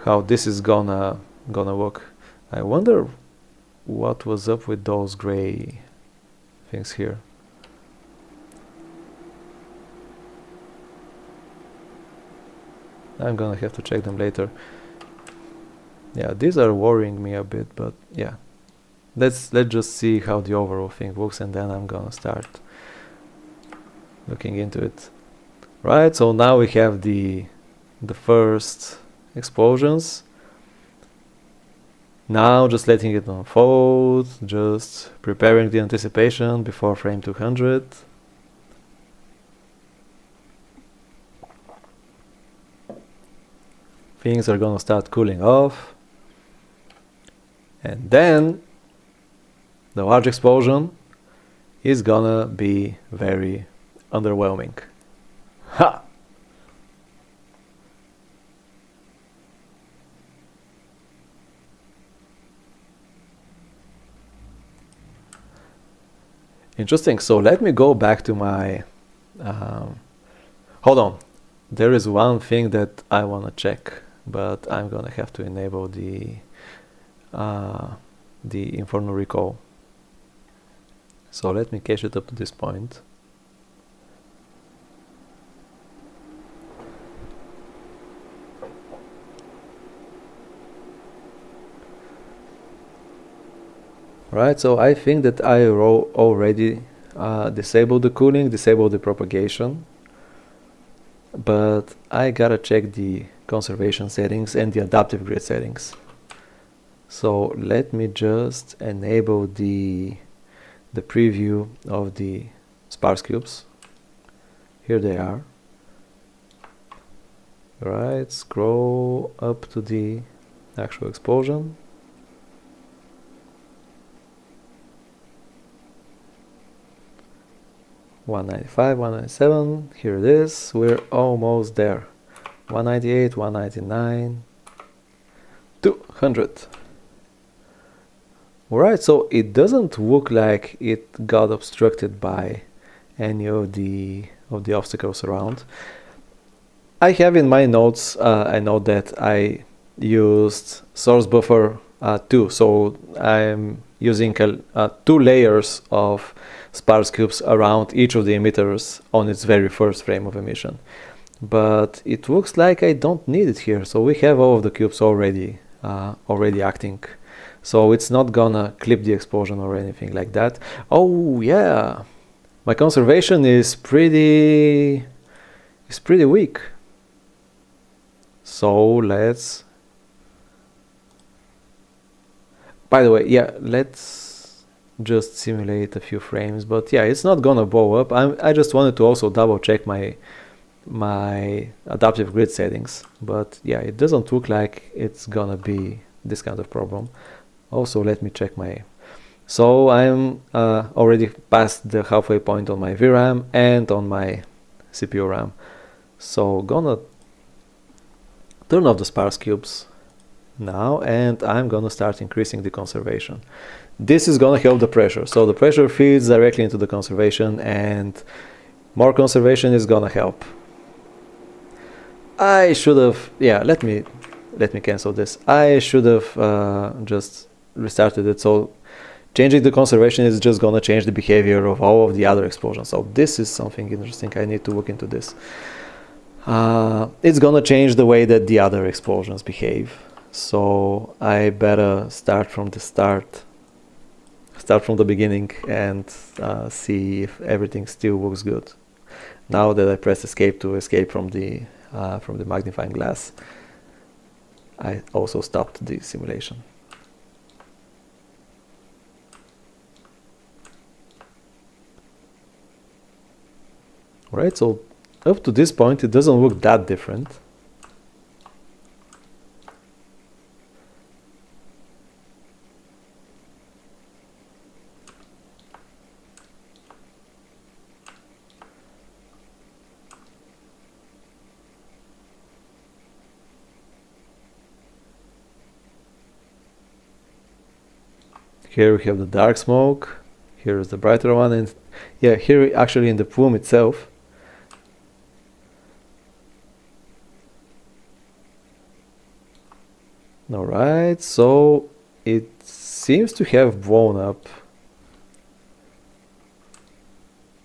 [SPEAKER 1] how this is gonna look. I wonder what was up with those gray things here. I'm gonna have to check them later. Yeah, these are worrying me a bit, but yeah. Let's just see how the overall thing looks, and then I'm gonna start looking into it. Right, so now we have the first explosions. Now just letting it unfold, just preparing the anticipation before frame 200. Things are gonna start cooling off, and then the large explosion is gonna be very underwhelming. Ha! Interesting. So let me go back to my hold on, there is one thing that I want to check, but I'm gonna have to enable the Inferno recall. So let me cache it up to this point. Right, so I think that I already disabled the cooling, disabled the propagation, but I gotta check the conservation settings and the adaptive grid settings. So let me just enable the preview of the sparse cubes. Here they are. Right, scroll up to the actual explosion. $195, $197, here it is, we're almost there. $198, $199, $200. Alright, so it doesn't look like it got obstructed by any of the obstacles around. I have in my notes, I know that I used source buffer 2, so I'm using 2 layers of sparse cubes around each of the emitters on its very first frame of emission. But it looks like I don't need it here, so we have all of the cubes already acting. So it's not gonna clip the explosion or anything like that. Oh yeah, my conservation is pretty weak. So let's, by the way, yeah, let's just simulate a few frames, but yeah, it's not gonna blow up. I just wanted to also double check my adaptive grid settings, but yeah, it doesn't look like it's gonna be this kind of problem. Also, let me check my, so I'm already past the halfway point on my VRAM and on my CPU RAM. So gonna turn off the sparse cubes now, and I'm gonna start increasing the conservation. This is gonna help the pressure, so the pressure feeds directly into the conservation, and more conservation is gonna help. I should have, yeah, let me cancel this. I should have just restarted it. So changing the conservation is just gonna change the behavior of all of the other explosions. So this is something interesting. I need to look into this. It's gonna change the way that the other explosions behave. So I better start from the beginning and see if everything still looks good. Now that I press escape to escape from the magnifying glass, I also stopped the simulation. Right, so up to this point it doesn't look that different. Here we have the dark smoke, here is the brighter one, and yeah, here actually in the plume itself. Alright, so it seems to have blown up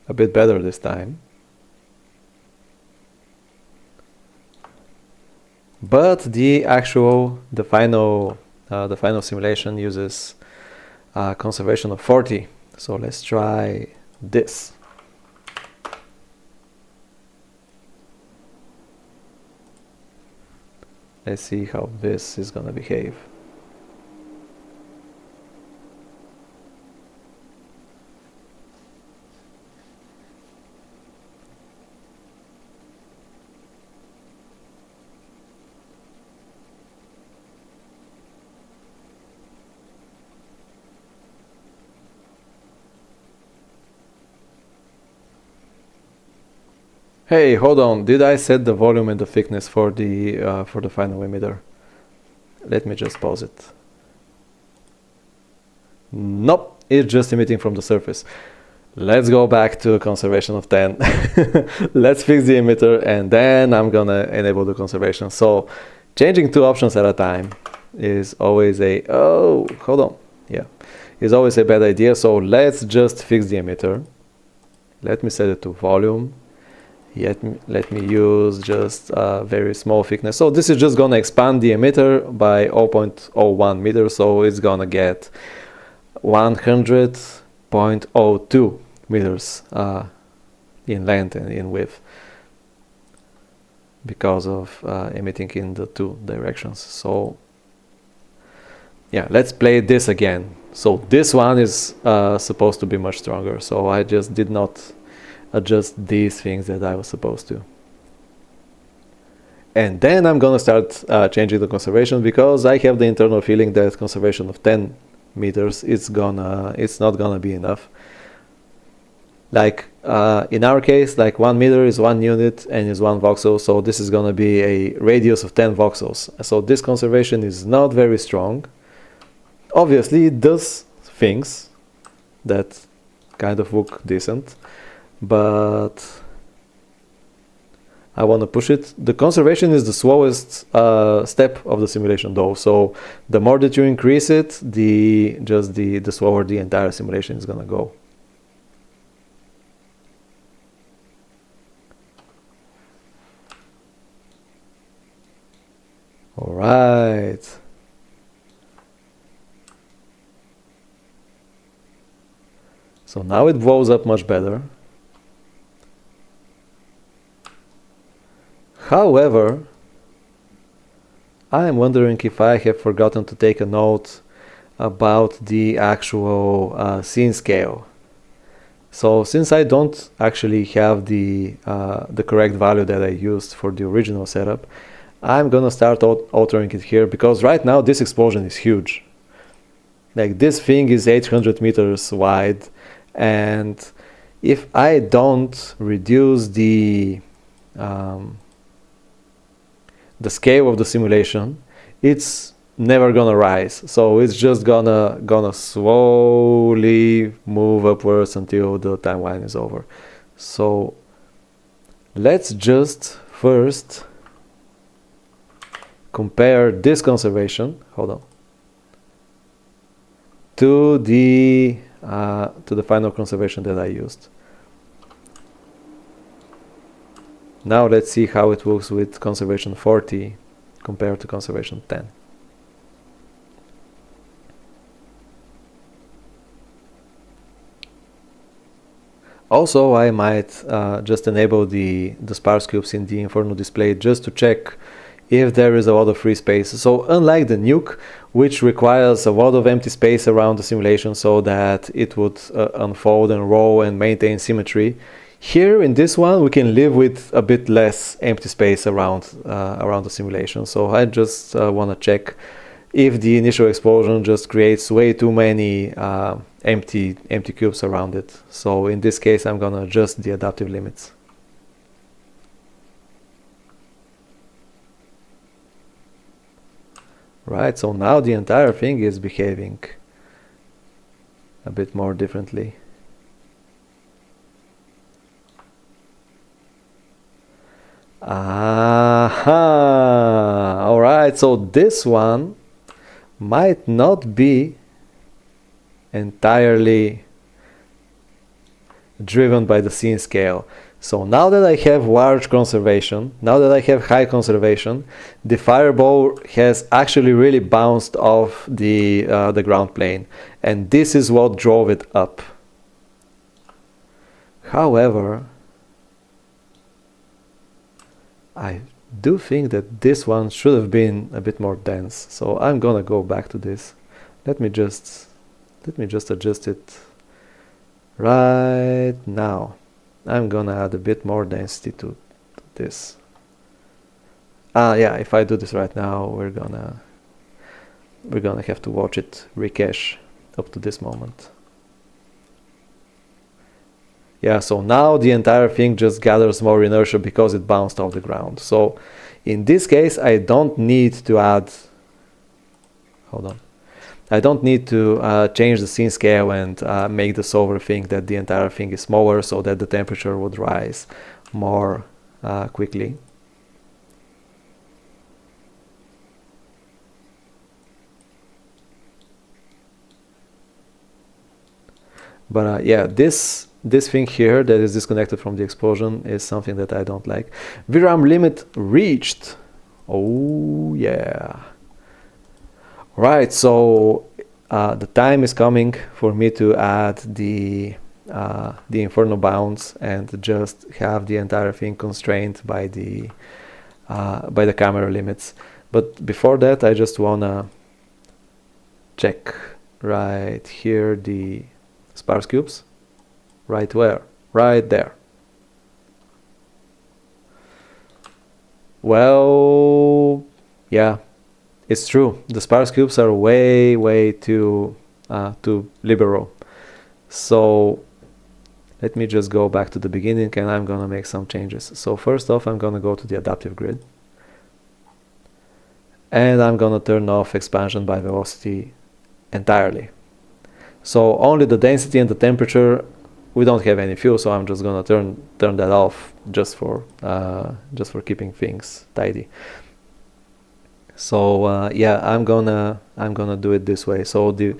[SPEAKER 1] a bit better this time. But the final simulation uses conservation of 40. So let's try this. Let's see how this is gonna behave. Hey, hold on, did I set the volume and the thickness for the final emitter? Let me just pause it. Nope, it's just emitting from the surface. Let's go back to a conservation of 10. Let's fix the emitter, and then I'm gonna enable the conservation. So changing 2 options at a time is always a, oh, hold on, yeah, is always a bad idea. So let's just fix the emitter. Let me set it to volume. Let me use just a very small thickness. So this is just gonna expand the emitter by 0.01 meters, so it's gonna get 100.02 meters in length and in width because of emitting in the 2 directions. So yeah, let's play this again. So this one is supposed to be much stronger, so I just did not adjust these things that I was supposed to. And then I'm gonna start changing the conservation, because I have the internal feeling that conservation of 10 meters it's not gonna be enough. Like in our case, like 1 meter is 1 unit and is 1 voxel, so this is gonna be a radius of 10 voxels. So this conservation is not very strong. Obviously it does things that kind of look decent, but I want to push it. The conservation is the slowest step of the simulation though, so the more that you increase it, the slower the entire simulation is gonna go. All right. So now it blows up much better. However, I am wondering if I have forgotten to take a note about the actual scene scale. So since I don't actually have the correct value that I used for the original setup, I'm gonna start altering it here, because right now this explosion is huge. Like, this thing is 800 meters wide, and if I don't reduce the scale of the simulation, it's never gonna rise. So it's just gonna slowly move upwards until the timeline is over. So let's just first compare this conservation, hold on, to the final conservation that I used. Now let's see how it works with conservation 40 compared to conservation 10. Also, I might just enable the sparse cubes in the Inferno display just to check if there is a lot of free space. So unlike the nuke, which requires a lot of empty space around the simulation so that it would unfold and roll and maintain symmetry, here in this one we can live with a bit less empty space around the simulation. So I just want to check if the initial explosion just creates way too many empty cubes around it. So in this case I'm gonna adjust the adaptive limits. Right, so now the entire thing is behaving a bit more differently. Aha! Alright, so this one might not be entirely driven by the scene scale. So now that I have large conservation, now that I have high conservation, the fireball has actually really bounced off the ground plane, and this is what drove it up. However, I do think that this one should have been a bit more dense, so I'm gonna go back to this. Let me just adjust it right now. I'm gonna add a bit more density to this. Yeah, if I do this right now, we're gonna have to watch it recache up to this moment. Yeah, so now the entire thing just gathers more inertia because it bounced off the ground. So in this case, I don't need to add, hold on, I don't need to change the scene scale and make the solver think that the entire thing is smaller so that the temperature would rise more quickly. But yeah, this thing here that is disconnected from the explosion is something that I don't like. VRAM limit reached. Oh yeah. Right, so the time is coming for me to add the Inferno Bounds and just have the entire thing constrained by the camera limits. But before that, I just wanna check right here the sparse cubes. Right where? Right there. Well, yeah, it's true. The sparse cubes are way too liberal. So let me just go back to the beginning and I'm gonna make some changes. So first off, I'm gonna go to the adaptive grid and I'm gonna turn off expansion by velocity entirely. So only the density and the temperature we don't have any fuel, so I'm just gonna turn that off just for keeping things tidy. So yeah, I'm gonna do it this way. So the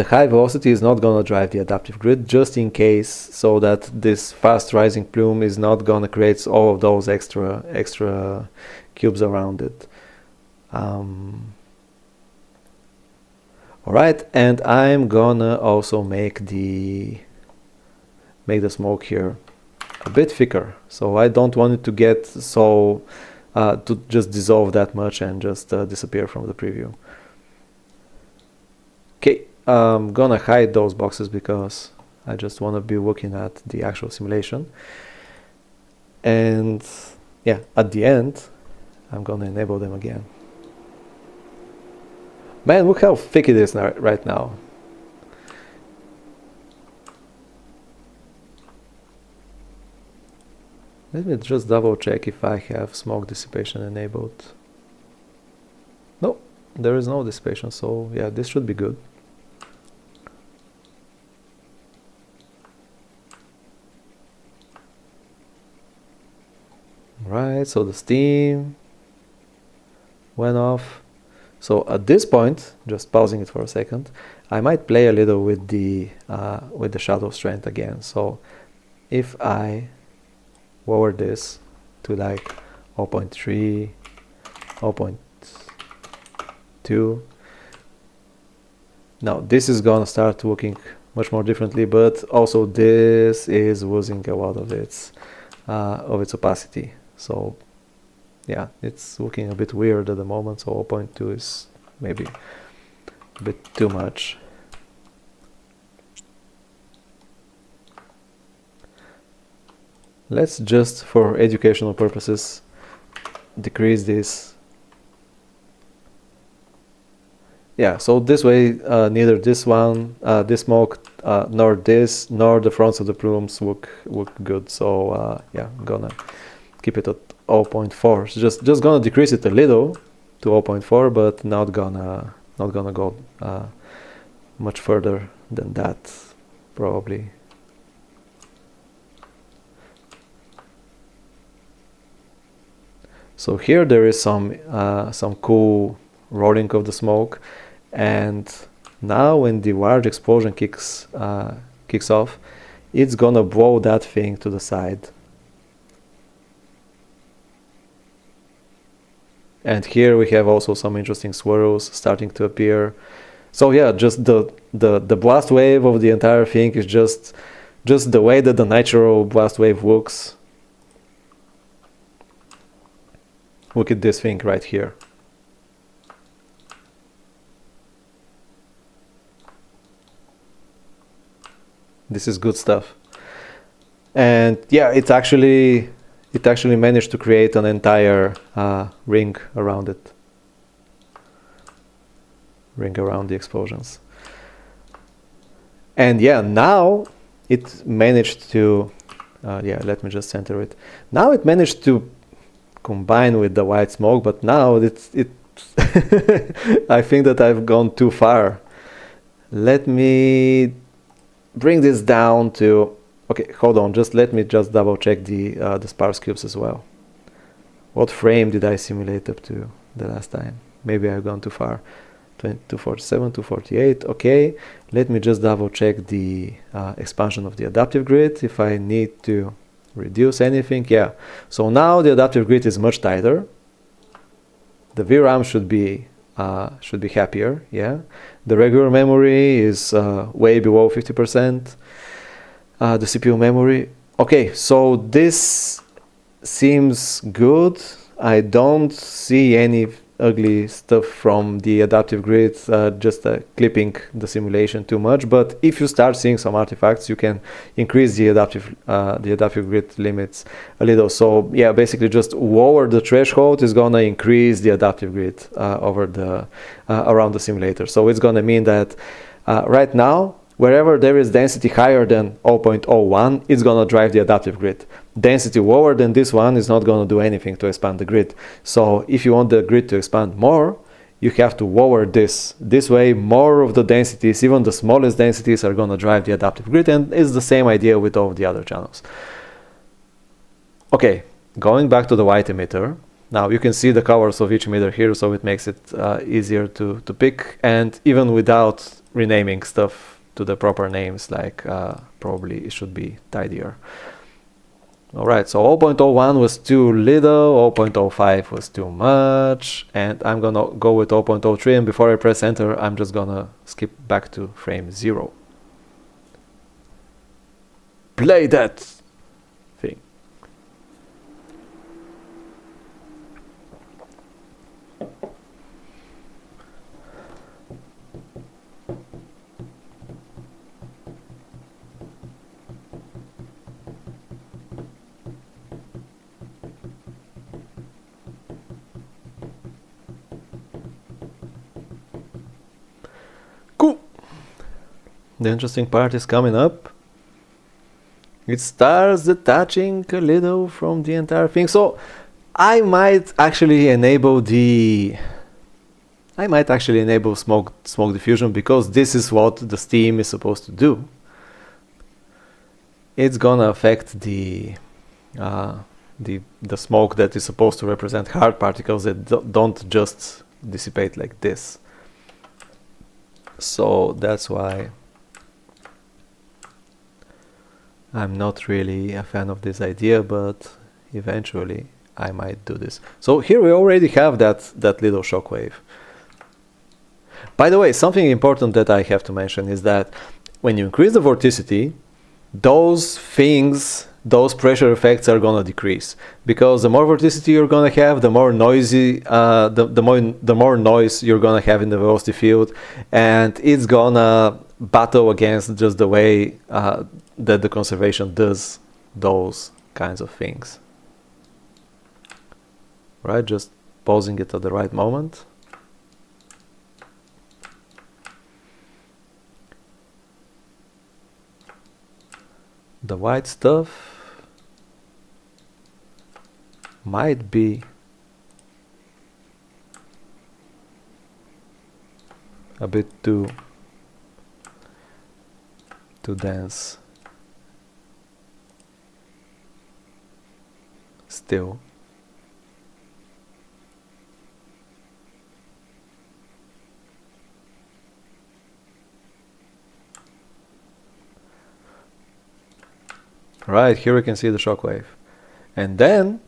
[SPEAKER 1] high velocity is not gonna drive the adaptive grid, just in case, so that this fast rising plume is not gonna create all of those extra cubes around it. Alright, and I'm gonna also make the smoke here a bit thicker, so I don't want it to get so to just dissolve that much and just disappear from the preview. Okay, I'm gonna hide those boxes because I just want to be looking at the actual simulation. And yeah, at the end I'm gonna enable them again. Man, look how thick it is right now. Let me just double check if I have smoke dissipation enabled. No, there is no dissipation, so yeah, this should be good. Right, so the steam went off. So at this point, just pausing it for a second, I might play a little with the shadow strength again. So if I lower this to like 0.3, 0.2, now this is gonna start looking much more differently, but also this is losing a lot of its opacity. So yeah, it's looking a bit weird at the moment, so 0.2 is maybe a bit too much. Let's just, for educational purposes, decrease this. Yeah, so this way neither this one, this smoke, nor this, nor the fronts of the plumes look good. So yeah, I'm gonna keep it at 0.4. So just gonna decrease it a little to 0.4, but not gonna go much further than that, probably. So here there is some cool rolling of the smoke, and now when the large explosion kicks off, it's gonna blow that thing to the side. And here we have also some interesting swirls starting to appear. So yeah, just the blast wave of the entire thing is just the way that the natural blast wave looks. Look at this thing right here. This is good stuff. And yeah, it actually managed to create an entire ring around it. Ring around the explosions. And yeah, now it managed to, yeah, let me just center it. Now it managed to combine with the white smoke, but now it I think that I've gone too far. Let me bring this down to, okay, hold on, let me double check the sparse cubes as well. What frame did I simulate up to the last time? Maybe I've gone too far. 247, 248, okay. Let me just double check the expansion of the adaptive grid if I need to reduce anything. Yeah, so now the adaptive grid is much tighter. The VRAM should be happier. Yeah, the regular memory is way below 50%. The CPU memory. Okay, so this seems good. I don't see any ugly stuff from the adaptive grid, just clipping the simulation too much. But if you start seeing some artifacts, you can increase the adaptive grid limits a little. So yeah, basically just lower the threshold is gonna increase the adaptive grid over the around the simulator. So it's gonna mean that right now, wherever there is density higher than 0.01, it's gonna drive the adaptive grid. Density lower than this one is not gonna do anything to expand the grid. So if you want the grid to expand more, you have to lower this. This way, more of the densities, even the smallest densities, are going to drive the adaptive grid, and it's the same idea with all of the other channels. Okay, going back to the white emitter. Now you can see the colors of each emitter here, so it makes it easier to pick, and even without renaming stuff to the proper names, like probably it should be tidier. Alright, so 0.01 was too little, 0.05 was too much, and I'm gonna go with 0.03, and before I press enter, I'm just gonna skip back to frame 0. Play that thing. Cool. The interesting part is coming up. It starts detaching a little from the entire thing. So I might actually enable smoke diffusion, because this is what the steam is supposed to do. It's gonna affect the smoke that is supposed to represent hard particles that don't just dissipate like this. So that's why I'm not really a fan of this idea, but eventually I might do this. So here we already have that little shockwave. By the way, something important that I have to mention is that when you increase the vorticity, those pressure effects are gonna decrease, because the more vorticity you're gonna have, the more noisy, the more noise you're gonna have in the velocity field, and it's gonna battle against just the way that the conservation does those kinds of things. Right, just pausing it at the right moment. The white stuff might be a bit too dense still. Right, here we can see the shockwave. And then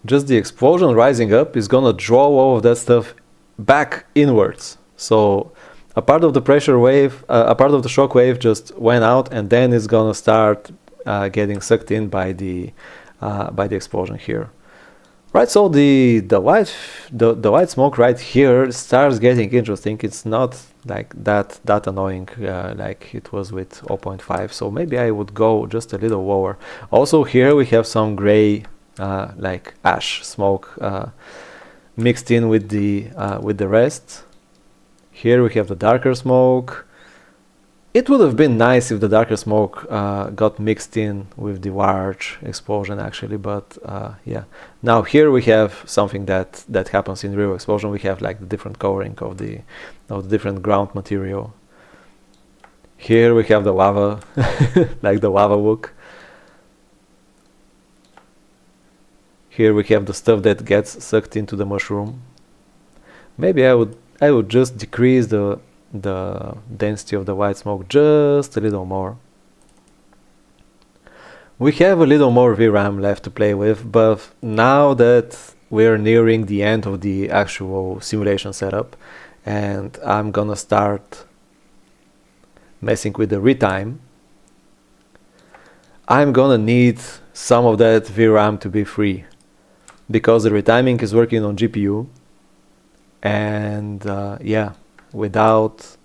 [SPEAKER 1] just the explosion rising up is gonna draw all of that stuff back inwards. So a part of the pressure wave, a part of the shock wave just went out, and then it's gonna start getting sucked in by the explosion here. Right, so the white smoke right here starts getting interesting. It's not like that annoying like it was with 0.5. So maybe I would go just a little lower. Also here we have some gray like ash smoke mixed in with the rest. Here we have the darker smoke. It would have been nice if the darker smoke got mixed in with the large explosion actually, but yeah. Now here we have something that happens in real explosion. We have like the different coloring of the different ground material. Here we have the lava, like the lava look. Here we have the stuff that gets sucked into the mushroom. Maybe I would just decrease the density of the white smoke just a little more. We have a little more VRAM left to play with, but now that we're nearing the end of the actual simulation setup, and I'm gonna start messing with the retime, I'm gonna need some of that VRAM to be free, because the retiming is working on GPU, and yeah, without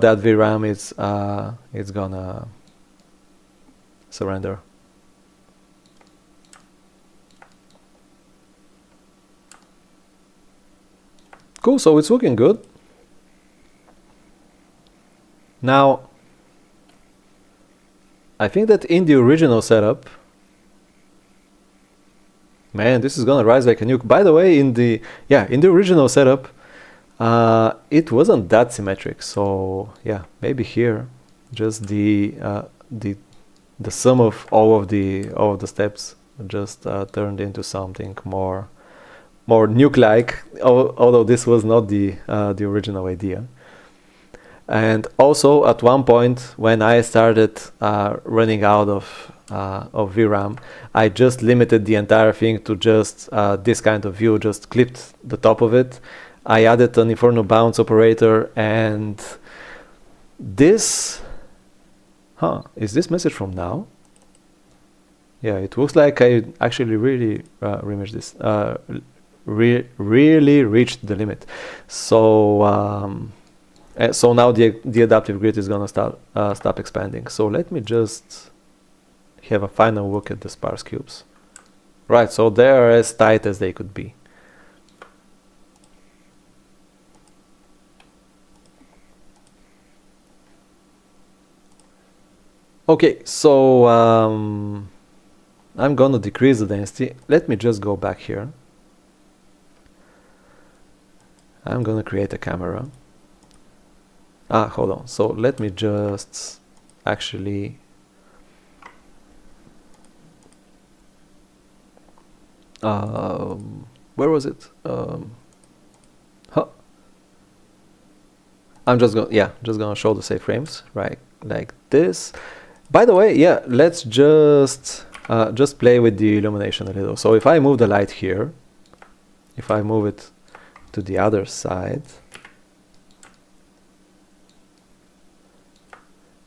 [SPEAKER 1] that VRAM, it's gonna surrender. Cool, so it's looking good. Now I think that in the original setup, man, this is gonna rise like a nuke. By the way, in the original setup, it wasn't that symmetric. So yeah, maybe here, just the sum of all of the steps just turned into something more nuke-like. Although this was not the original idea. And also at one point when I started running out of VRAM, I just limited the entire thing to just this kind of view, just clipped the top of it. I added an Inferno Bounds operator, and this, is this message from now? Yeah, it looks like I actually really reimaged this, really reached the limit. So so now the adaptive grid is gonna stop expanding. So let me just have a final look at the sparse cubes. Right, so they're as tight as they could be. Okay, so I'm gonna decrease the density. Let me just go back here. I'm gonna create a camera. Hold on. So let me just actually where was it? I'm just gonna show the save frames, right? Like this. By the way, yeah, let's just play with the illumination a little. So if I move the light here, if I move it to the other side,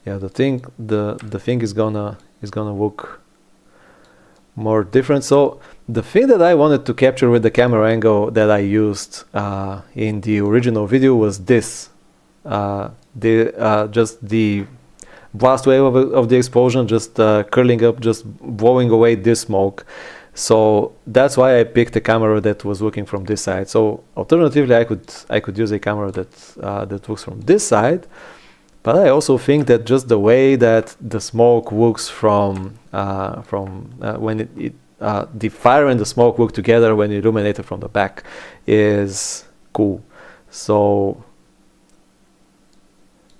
[SPEAKER 1] yeah, the thing is gonna look more different. So the thing that I wanted to capture with the camera angle that I used in the original video was this, just the blast wave of the explosion, just curling up, just blowing away this smoke. So that's why I picked a camera that was looking from this side. So alternatively, I could use a camera that looks from this side. But I also think that just the way that the smoke looks from when the fire and the smoke work together when illuminated from the back is cool. So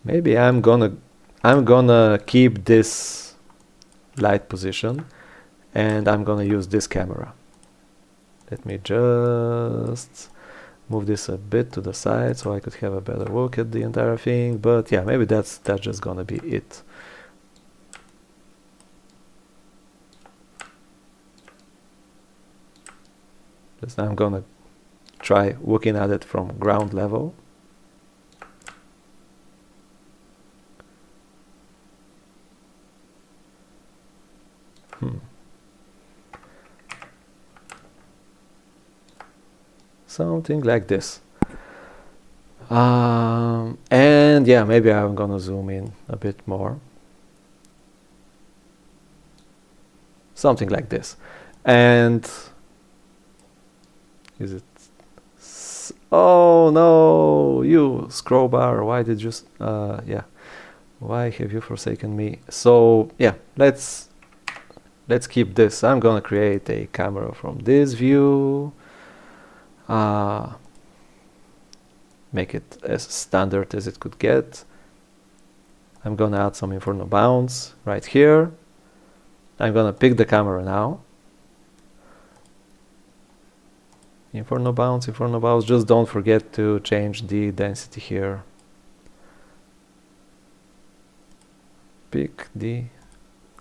[SPEAKER 1] maybe I'm gonna keep this light position, and I'm gonna use this camera. Let me just move this a bit to the side so I could have a better look at the entire thing. But yeah, maybe that's just gonna be it. Just I'm gonna try looking at it from ground level. Something like this. And yeah, maybe I'm gonna zoom in a bit more. Something like this. And is it? Oh no, you scroll bar, why did you yeah, why have you forsaken me? So yeah, let's keep this. I'm gonna create a camera from this view, make it as standard as it could get. I'm gonna add some Inferno Bounds right here. I'm gonna pick the camera now. Inferno Bounds, just don't forget to change the density here. Pick the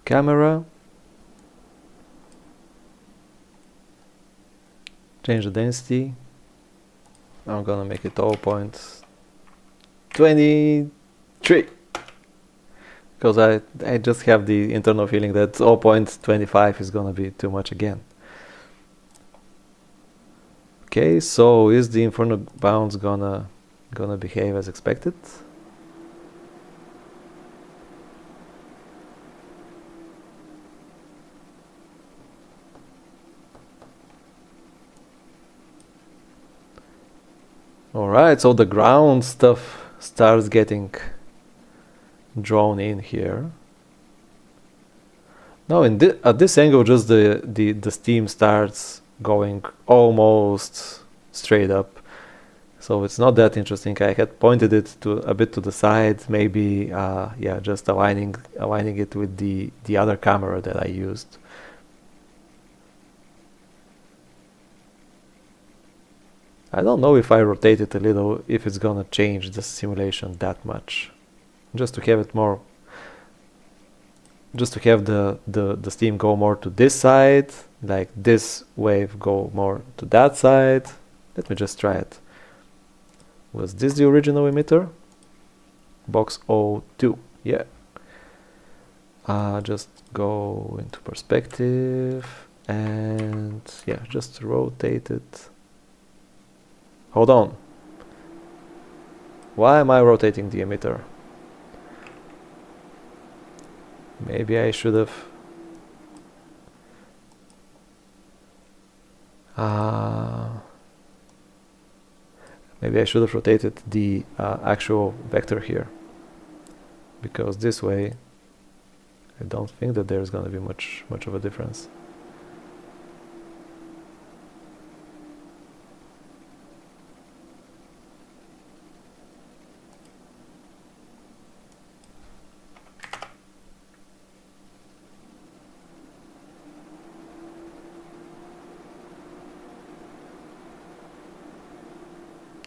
[SPEAKER 1] camera. Change the density. I'm gonna make it 0.23 because I just have the internal feeling that 0.25 is gonna be too much again. Okay, so is the Inferno Bounds gonna behave as expected? Alright, so the ground stuff starts getting drawn in here. Now at this angle, just the steam starts going almost straight up. So it's not that interesting. I had pointed it to a bit to the side, maybe yeah, just aligning it with the other camera that I used. I don't know if I rotate it a little, if it's gonna change the simulation that much. Just to have it more, just to have the steam go more to this side, like this wave go more to that side. Let me just try it. Was this the original emitter? Box 02, yeah. Just go into perspective and yeah, just rotate it. Hold on. Why am I rotating the emitter? Maybe I should have maybe I should have rotated the actual vector here, because this way I don't think that there's gonna be much of a difference.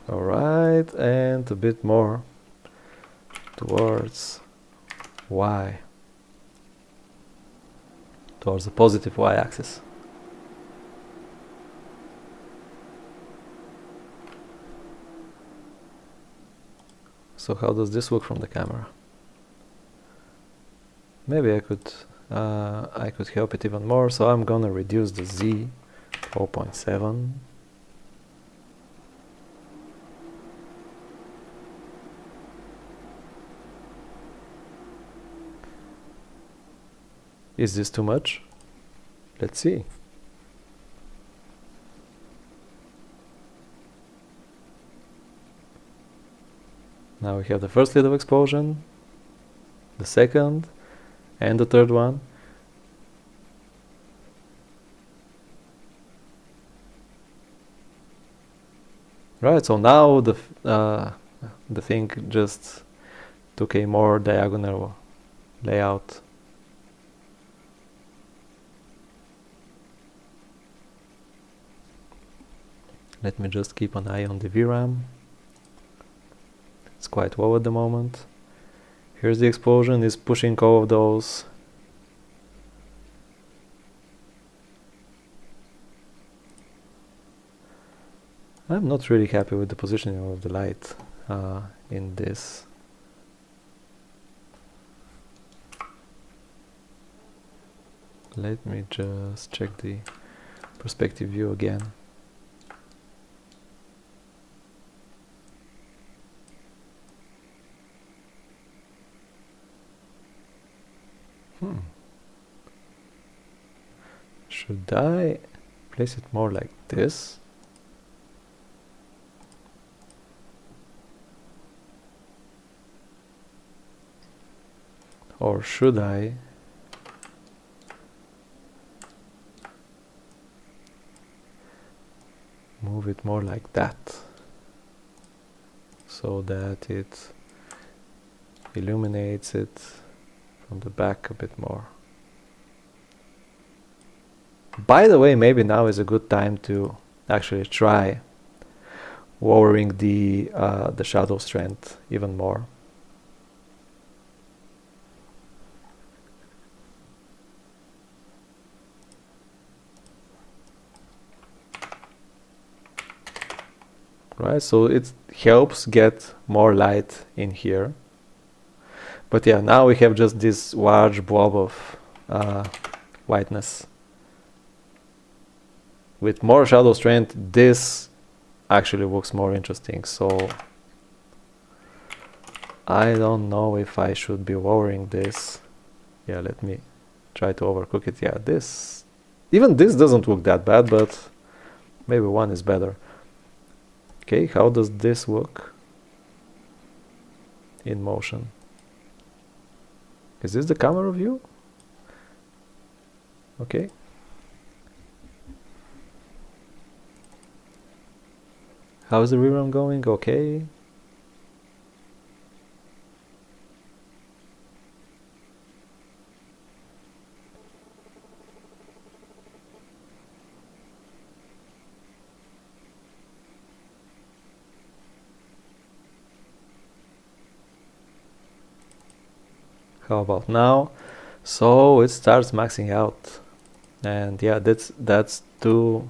[SPEAKER 1] Alright, and a bit more towards Y, towards the positive Y-axis. So how does this look from the camera? Maybe I could help it even more, so I'm gonna reduce the Z 0.7. Is this too much? Let's see. Now we have the first little explosion, the second, and the third one. Right, so now the thing just took a more diagonal layout. Let me just keep an eye on the VRAM. It's quite low at the moment. Here's the explosion, is pushing all of those. I'm not really happy with the positioning of the light in this. Let me just check the perspective view again. Should I place it more like this? Or should I move it more like that, so that it illuminates it from the back a bit more? By the way, maybe now is a good time to actually try lowering the shadow strength even more. Right, so it helps get more light in here. But yeah, now we have just this large blob of whiteness. With more shadow strength, this actually looks more interesting, so I don't know if I should be lowering this. Yeah, let me try to overcook it. Yeah, even this doesn't look that bad, but maybe one is better. Okay, how does this look in motion? Is this the camera view? Okay. How's the rerun going? Okay. How about now? So it starts maxing out, and yeah, that's too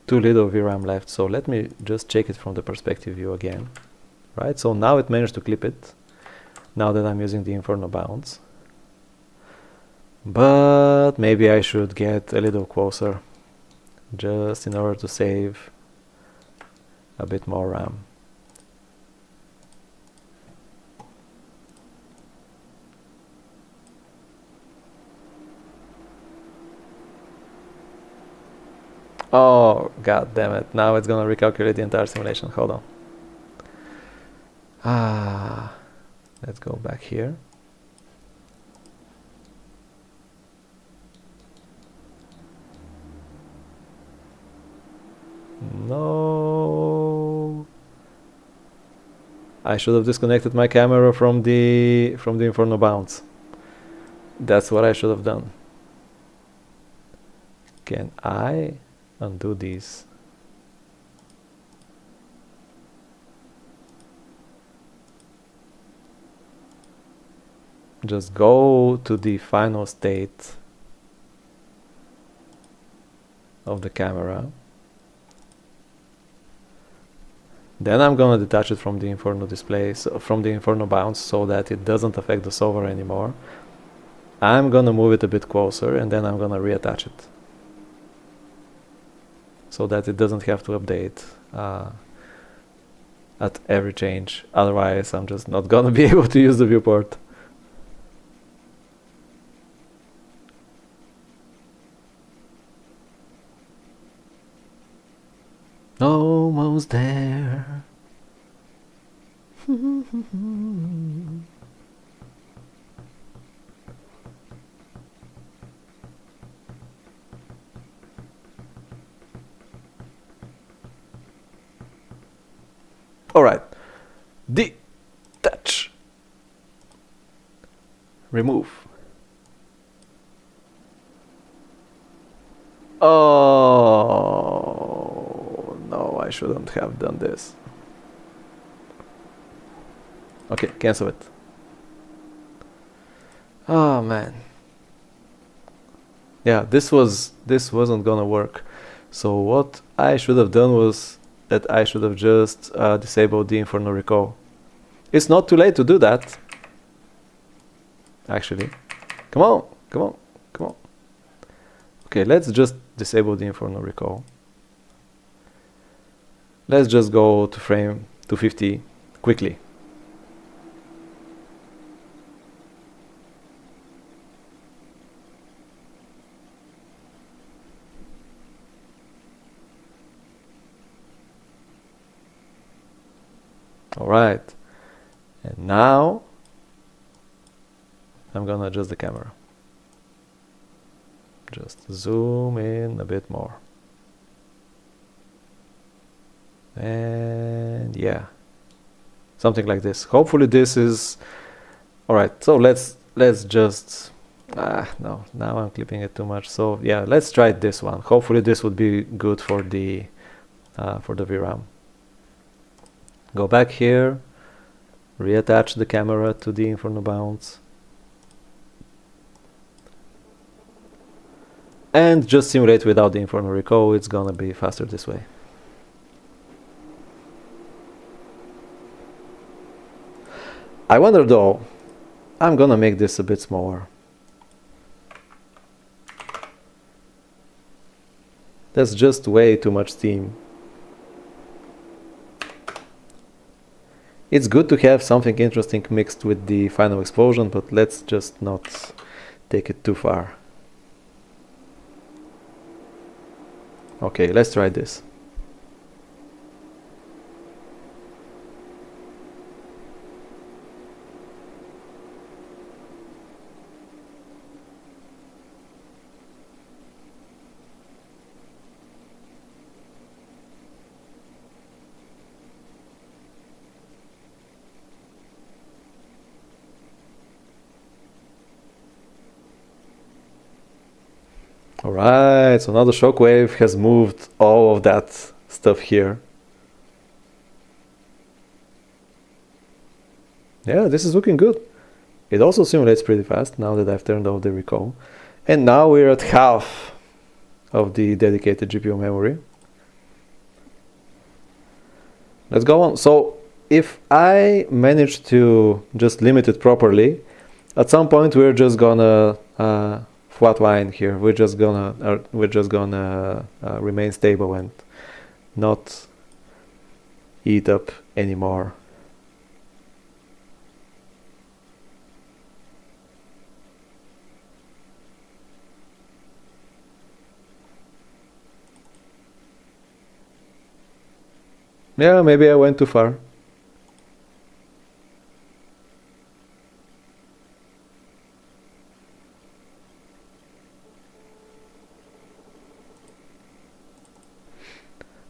[SPEAKER 1] little VRAM left. So let me just check it from the perspective view again, right? So now it managed to clip it. Now that I'm using the Inferno Bounds, but maybe I should get a little closer, just in order to save a bit more RAM. Oh, god damn it. Now it's gonna recalculate the entire simulation. Hold on. Let's go back here. No. I should have disconnected my camera from the Inferno Bounds. That's what I should have done. Can I undo these? Just go to the final state of the camera. Then I'm gonna detach it from the Inferno display, so from the Inferno Bounds, so that it doesn't affect the solver anymore. I'm gonna move it a bit closer, and then I'm gonna reattach it, so that it doesn't have to update at every change. Otherwise, I'm just not gonna be able to use the viewport. Almost there. Alright. Detach. Remove. Oh no, I shouldn't have done this. Okay, cancel it. Oh man. Yeah, this wasn't gonna work. So what I should have done was that I should have just disabled the Inferno recall. It's not too late to do that. Actually. Come on, come on, come on. Okay, let's just disable the Inferno recall. Let's just go to frame 250 quickly. All right, and now I'm gonna adjust the camera. Just zoom in a bit more. And yeah, something like this. Hopefully this is all right. So let's just no, now I'm clipping it too much. So yeah, let's try this one. Hopefully this would be good for the VRAM. Go back here, reattach the camera to the Inferno Bounds, and just simulate without the Inferno recall. It's gonna be faster this way. I wonder though, I'm gonna make this a bit smaller. That's just way too much steam. It's good to have something interesting mixed with the final explosion, but let's just not take it too far. Okay, let's try this. Alright, so now the shockwave has moved all of that stuff here. Yeah, this is looking good. It also simulates pretty fast now that I've turned off the recall. And now we're at half of the dedicated GPU memory. Let's go on. So if I manage to just limit it properly, at some point we're just gonna flatline here. We're just gonna remain stable and not eat up anymore. Yeah, maybe I went too far.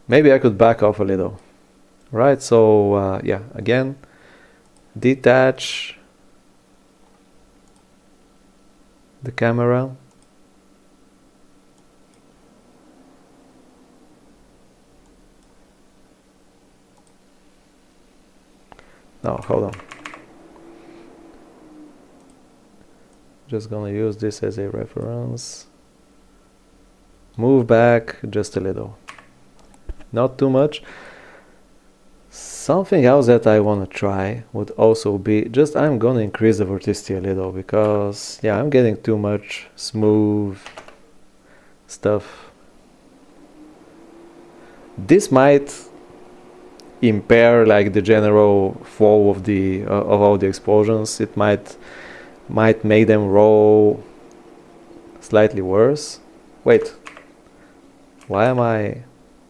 [SPEAKER 1] Maybe I could back off a little. Right, so yeah, again, detach the camera. No, hold on. Just gonna use this as a reference. Move back just a little. Not too much. Something else that I want to try would also be just I'm gonna increase the vorticity a little because yeah, I'm getting too much smooth stuff. This might impair like the general flow of the of all the explosions. It might make them roll slightly worse. Wait, why am I?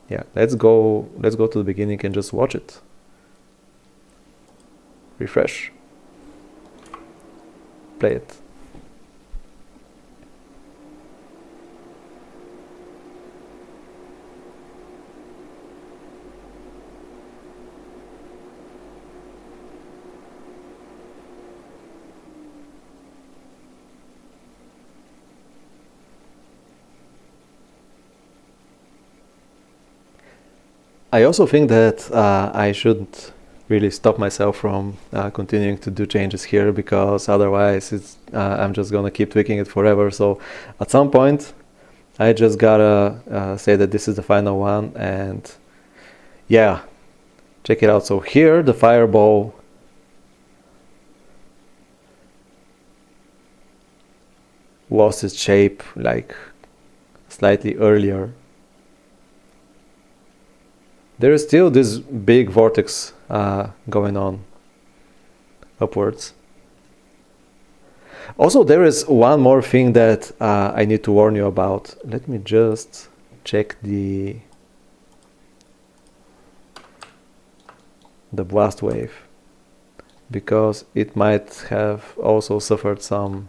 [SPEAKER 1] Yeah, let's go to the beginning and just watch it. Refresh. Play it. I also think that I shouldn't really stop myself from continuing to do changes here because otherwise I'm just gonna keep tweaking it forever. So at some point I just gotta say that this is the final one, and yeah, check it out. So here the fireball lost its shape like slightly earlier. There is still this big vortex going on upwards. Also, there is one more thing that I need to warn you about. Let me just check the blast wave, because it might have also suffered some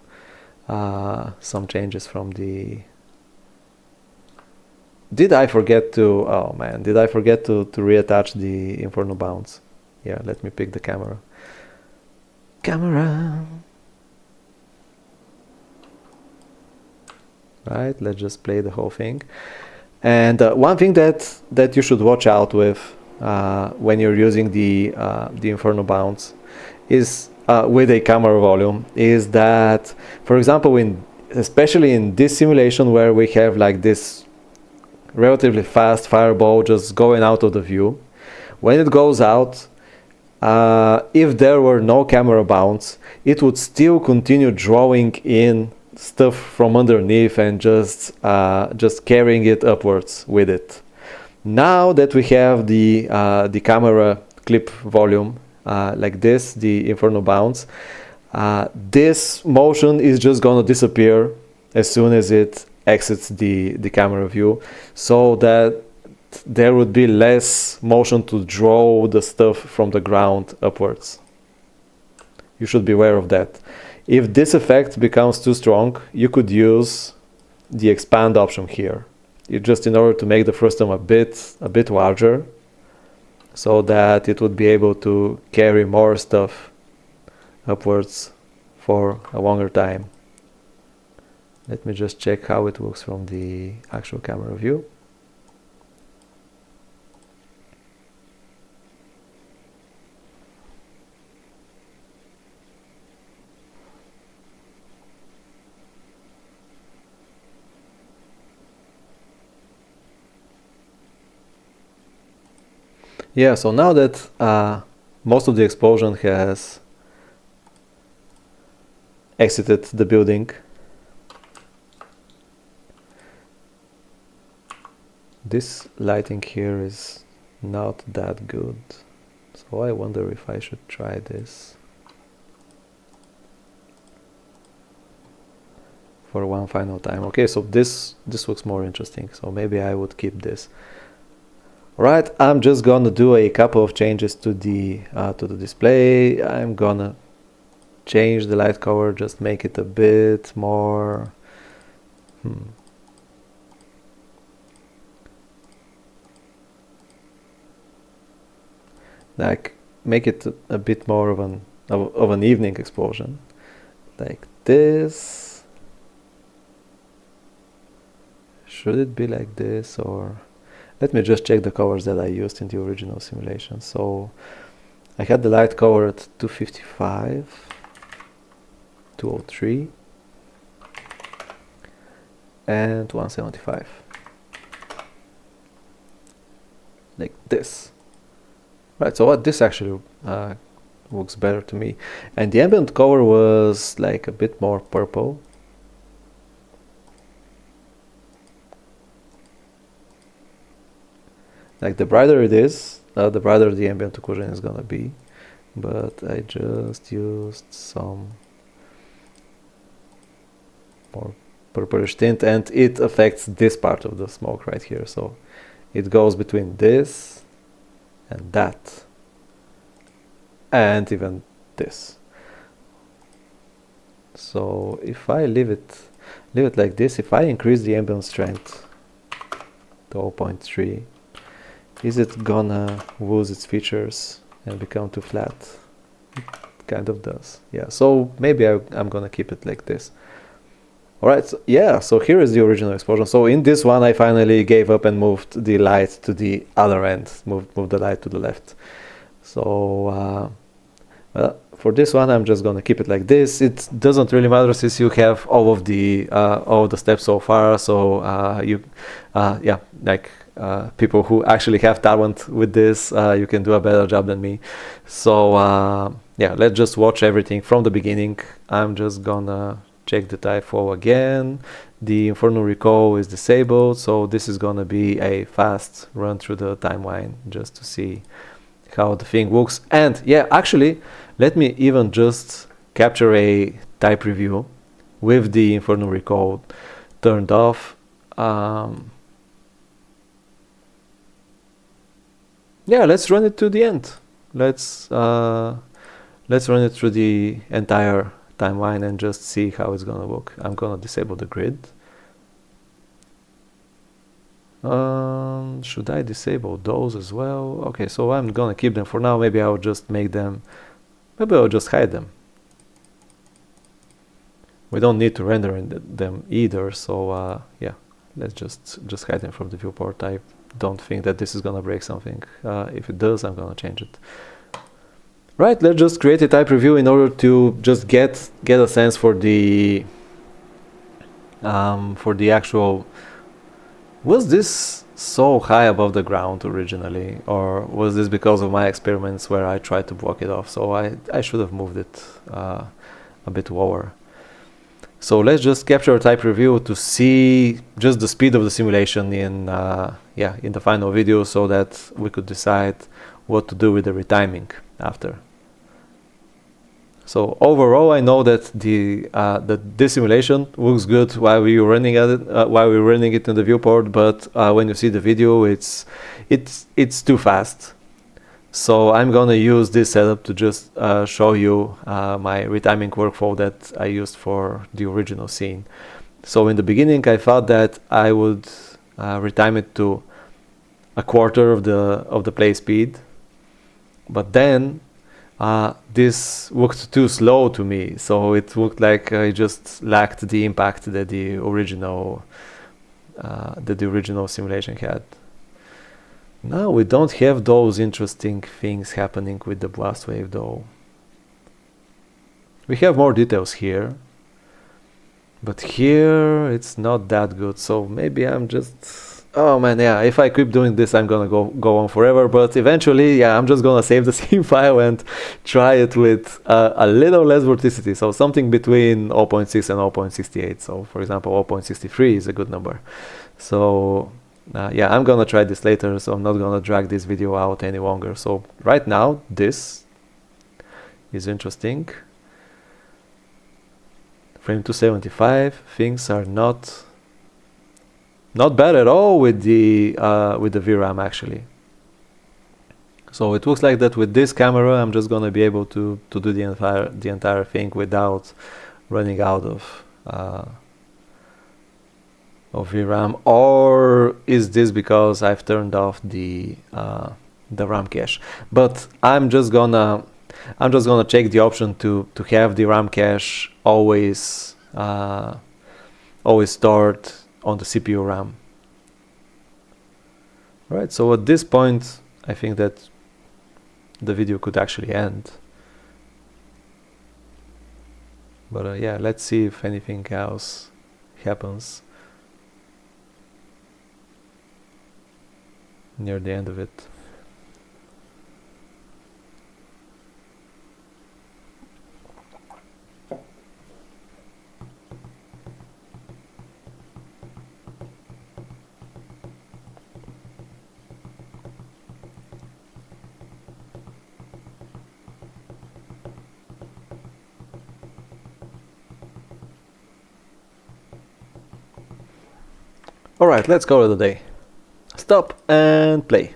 [SPEAKER 1] changes from the... Did I forget to... Oh man, did I forget to reattach the Inferno Bounds? Yeah, let me pick the camera. Right, let's just play the whole thing. And one thing that you should watch out with when you're using the Inferno Bounds is with a camera volume is that, for example, especially in this simulation where we have like this relatively fast fireball just going out of the view, when it goes out, if there were no camera bounds, it would still continue drawing in stuff from underneath and just carrying it upwards with it. Now that we have the camera clip volume like this, the Inferno Bounds, this motion is just gonna disappear as soon as it exits the camera view, so that there would be less motion to draw the stuff from the ground upwards. You should be aware of that. If this effect becomes too strong, you could use the expand option here. Just in order to make the frustum a bit larger, so that it would be able to carry more stuff upwards for a longer time. Let me just check how it looks from the actual camera view. Yeah, so now that most of the explosion has exited the building, this lighting here is not that good. So I wonder if I should try this for one final time. Okay, so this looks more interesting, so maybe I would keep this. Right, I'm just gonna do a couple of changes to the display. I'm gonna change the light cover, just make it a bit more like make it a bit more of an evening explosion, like this. Should it be like this, or let me just check the colors that I used in the original simulation. So I had the light cover at 255, 203, and 175, like this. Right, so what this actually looks better to me. And the ambient color was like a bit more purple. Like the brighter it is, the brighter the ambient occlusion is gonna be. But I just used some more purplish tint, and it affects this part of the smoke right here. So it goes between this and that, and even this. So if I leave it like this, if I increase the ambient strength to 0.3, is it gonna lose its features and become too flat? It kind of does. Yeah, so maybe I'm gonna keep it like this. Alright, so yeah, so here is the original explosion. So in this one I finally gave up and moved the light to the other end, moved the light to the left. So well, for this one I'm just gonna keep it like this. It doesn't really matter since you have all of the steps so far. So yeah, like people who actually have talent with this, you can do a better job than me. So yeah, let's just watch everything from the beginning. I'm just gonna check the tyFlow again. The Inferno recall is disabled, so this is gonna be a fast run through the timeline just to see how the thing looks. And yeah, actually, let me even just capture a type review with the Inferno recall turned off. Yeah, let's run it to the end. Let's run it through the entire timeline and just see how it's gonna look. I'm gonna disable the grid. Should I disable those as well? Okay, so I'm gonna keep them for now. Maybe I'll just make them, maybe I'll just hide them. We don't need to render them either, so yeah, let's just hide them from the viewport. I don't think that this is gonna break something. If it does, I'm gonna change it. Right, let's just create a type review in order to just get a sense for the actual. Was this so high above the ground originally, or was this because of my experiments where I tried to block it off? So I should have moved it a bit lower. So let's just capture a type review to see just the speed of the simulation in yeah, in the final video, so that we could decide what to do with the retiming after. So overall, I know that this simulation looks good while we were running at it, while we were running it in the viewport. But when you see the video, it's too fast. So I'm gonna use this setup to just show you my retiming workflow that I used for the original scene. So in the beginning, I thought that I would retime it to a quarter of the play speed, but then this looked too slow to me, so it looked like it just lacked the impact that the original simulation had. Now we don't have those interesting things happening with the blast wave though. We have more details here, but here it's not that good, so maybe I'm just... Oh man, yeah, if I keep doing this I'm gonna go on forever, but eventually, yeah, I'm just gonna save the scene file and try it with a little less vorticity, so something between 0.6 and 0.68. So for example 0.63 is a good number. So yeah, I'm gonna try this later, so I'm not gonna drag this video out any longer. So right now this is interesting. Frame 275, things are not bad at all with the VRAM actually. So it looks like that with this camera I'm just gonna be able to do the entire thing without running out of VRAM. Or is this because I've turned off the RAM cache? But I'm just gonna check the option to have the RAM cache always stored on the CPU RAM. Right, so at this point I think that the video could actually end. But yeah, let's see if anything else happens near the end of it. Alright, let's call it a day. Stop and play.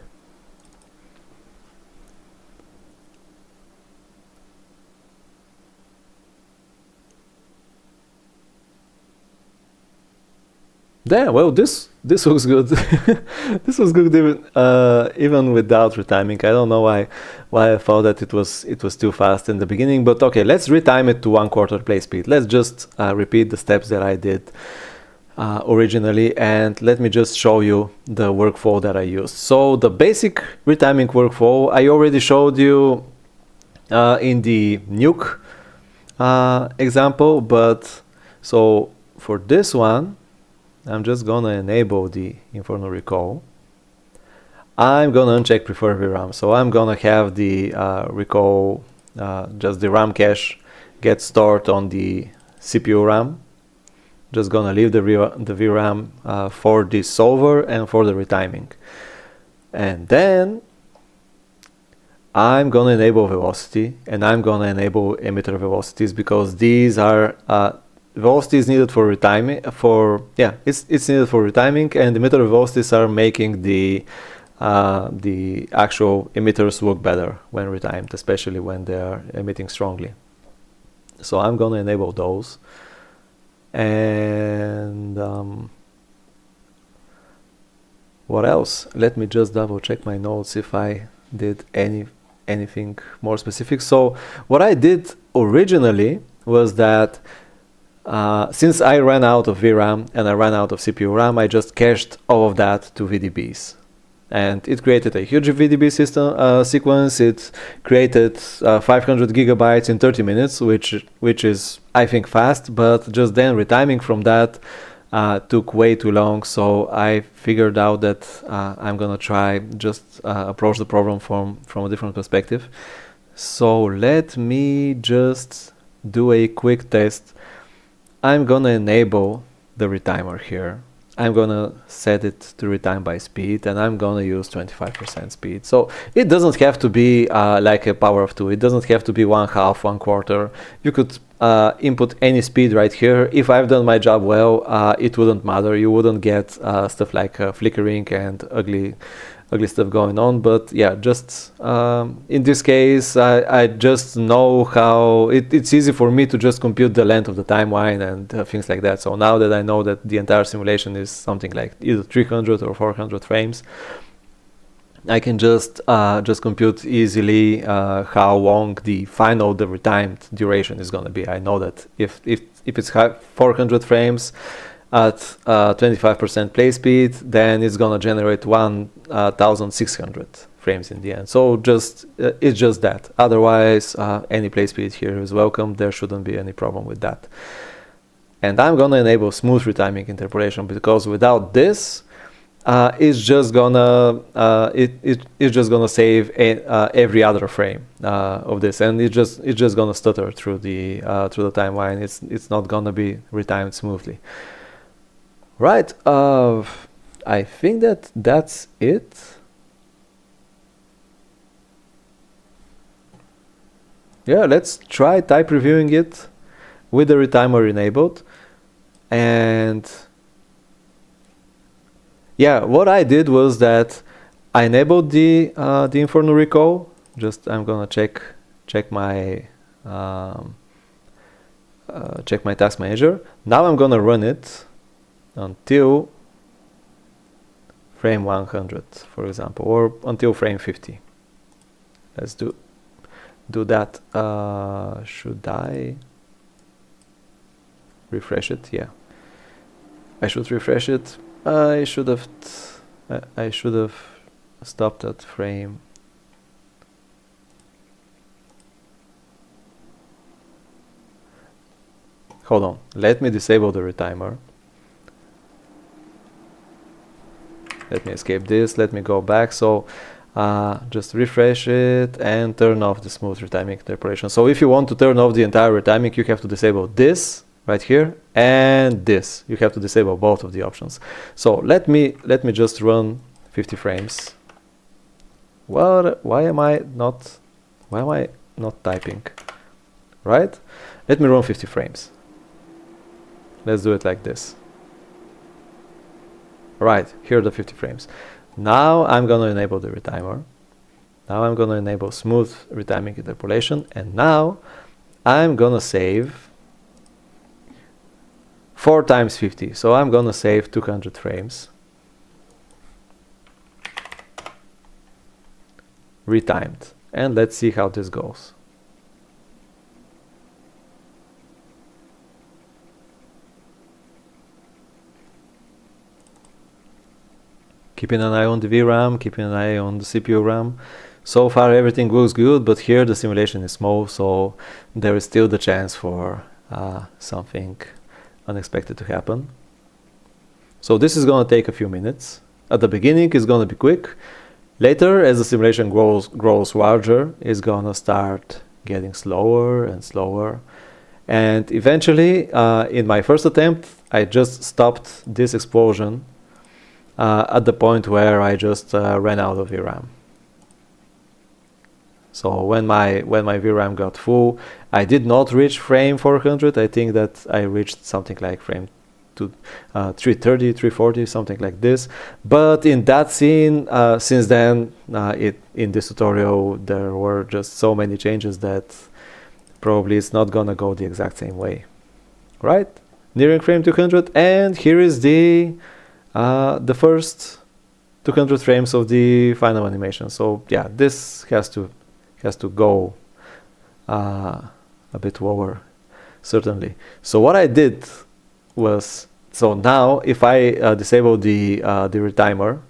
[SPEAKER 1] Damn, well, this looks good. This was good even without retiming. I don't know why I thought that it was too fast in the beginning, but okay, let's retime it to 1/4 play speed. Let's just repeat the steps that I did originally, and let me just show you the workflow that I used. So the basic retiming workflow I already showed you in the nuke example, but so for this one I'm just gonna enable the Inferno recall. I'm gonna uncheck prefer VRAM, so I'm gonna have the recall, just the RAM cache get stored on the CPU RAM. Just gonna leave the VRAM for the solver and for the retiming. And then I'm gonna enable velocity, and I'm gonna enable emitter velocities, because these are velocity is needed for retiming. It's needed for retiming, and emitter velocities are making the actual emitters look better when retimed, especially when they are emitting strongly. So I'm gonna enable those. And what else? Let me just double check my notes if I did anything more specific. So what I did originally was that since I ran out of VRAM and I ran out of CPU RAM, I just cached all of that to VDBs. And it created a huge VDB system sequence. It created 500 gigabytes in 30 minutes, which is, I think, fast, but just then retiming from that took way too long. So I figured out that I'm gonna try just approach the problem from a different perspective. So let me just do a quick test. I'm gonna enable the retimer here. I'm gonna set it to retime by speed, and I'm gonna use 25% speed. So it doesn't have to be like a power of 2. It doesn't have to be 1/2, 1/4. You could input any speed right here. If I've done my job well, it wouldn't matter. You wouldn't get stuff like flickering and ugly stuff going on. But yeah, just in this case, I just know how it's easy for me to just compute the length of the timeline and things like that. So now that I know that the entire simulation is something like either 300 or 400 frames, I can just compute easily how long the retimed duration is going to be. I know that if it's 400 frames at 25% play speed, then it's going to generate 1,600 frames in the end. So it's just that. Otherwise, any play speed here is welcome. There shouldn't be any problem with that. And I'm going to enable smooth retiming interpolation, because without this, it's just gonna save every other frame of this, and it's just gonna stutter through the timeline. It's not gonna be retimed smoothly. Right. I think that's it. Yeah, let's try type reviewing it with the retimer enabled. And yeah, what I did was that I enabled the Inferno recall. I'm gonna check my task manager. Now I'm gonna run it until frame 100, for example, or until frame 50. Let's do that. Should I refresh it? Yeah, I should refresh it. I should have stopped at frame. Hold on, let me disable the retimer. Let me escape this, let me go back. So just refresh it and turn off the smooth retiming interpolation. So if you want to turn off the entire retiming, you have to disable this right here and this. You have to disable both of the options. So let me just run 50 frames. Well, why am I not typing? Right? Let me run 50 frames. Let's do it like this. Right, here are the 50 frames. Now I'm going to enable the retimer. Now I'm going to enable smooth retiming interpolation, and now I'm going to save 4 times 50. So I'm going to save 200 frames. Retimed. And let's see how this goes. Keeping an eye on the VRAM, keeping an eye on the CPU RAM. So far everything looks good, but here the simulation is small, so there is still the chance for something unexpected to happen. So this is going to take a few minutes. At the beginning it's going to be quick. Later, as the simulation grows larger, it's going to start getting slower and slower. And eventually, in my first attempt, I just stopped this explosion at the point where I just ran out of VRAM. So when my VRAM got full, I did not reach frame 400. I think that I reached something like frame 330, 340, something like this. But in that scene, since then, in this tutorial, there were just so many changes that probably it's not gonna go the exact same way. Right? Nearing frame 200, and here is the first 200 frames of the final animation. So yeah, this has to go a bit lower, certainly. So what I did was, so now if I disable the retimer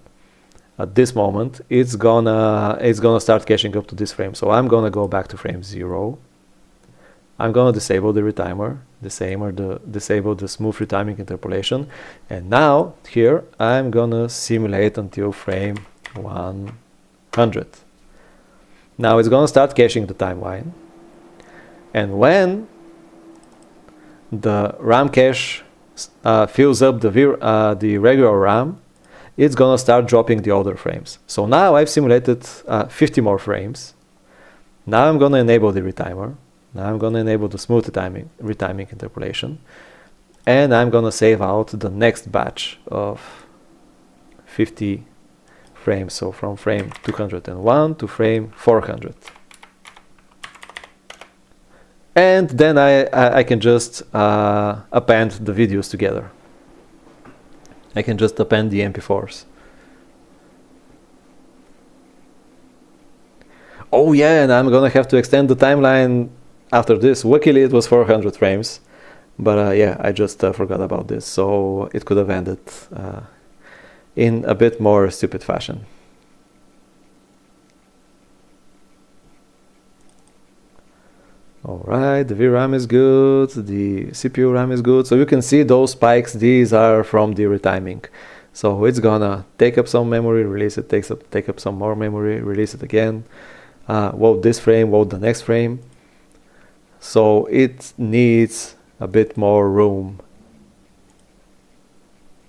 [SPEAKER 1] at this moment, it's gonna start catching up to this frame. So I'm gonna go back to frame 0. I'm gonna disable the retimer, disable the smooth retiming interpolation, and now here I'm gonna simulate until frame 100. Now it's gonna start caching the timeline, and when the RAM cache fills up the regular RAM, it's gonna start dropping the older frames. So now I've simulated 50 more frames. Now I'm gonna enable the retimer. Now I'm gonna enable the smooth retiming interpolation, and I'm gonna save out the next batch of 50 frames. So from frame 201 to frame 400. And then I can just append the videos together. I can just append the MP4s. Oh yeah, and I'm gonna have to extend the timeline after this. Luckily it was 400 frames, but yeah, I just forgot about this, so it could have ended in a bit more stupid fashion. Alright, the VRAM is good, the CPU RAM is good, so you can see those spikes, these are from the retiming. So it's gonna take up some memory, release it, take up some more memory, release it again, load this frame, load the next frame. So it needs a bit more room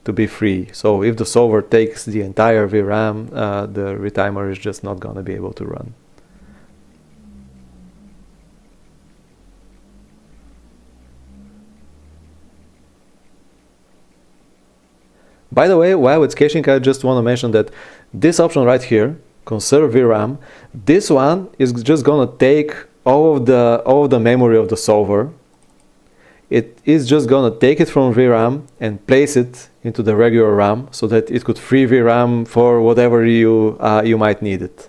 [SPEAKER 1] to be free. So if the solver takes the entire VRAM, the retimer is just not gonna be able to run. By the way, while it's caching, I just want to mention that this option right here, conserve VRAM, this one is just gonna take all of the memory of the solver. It is just gonna take it from VRAM and place it into the regular RAM so that it could free VRAM for whatever you might need it.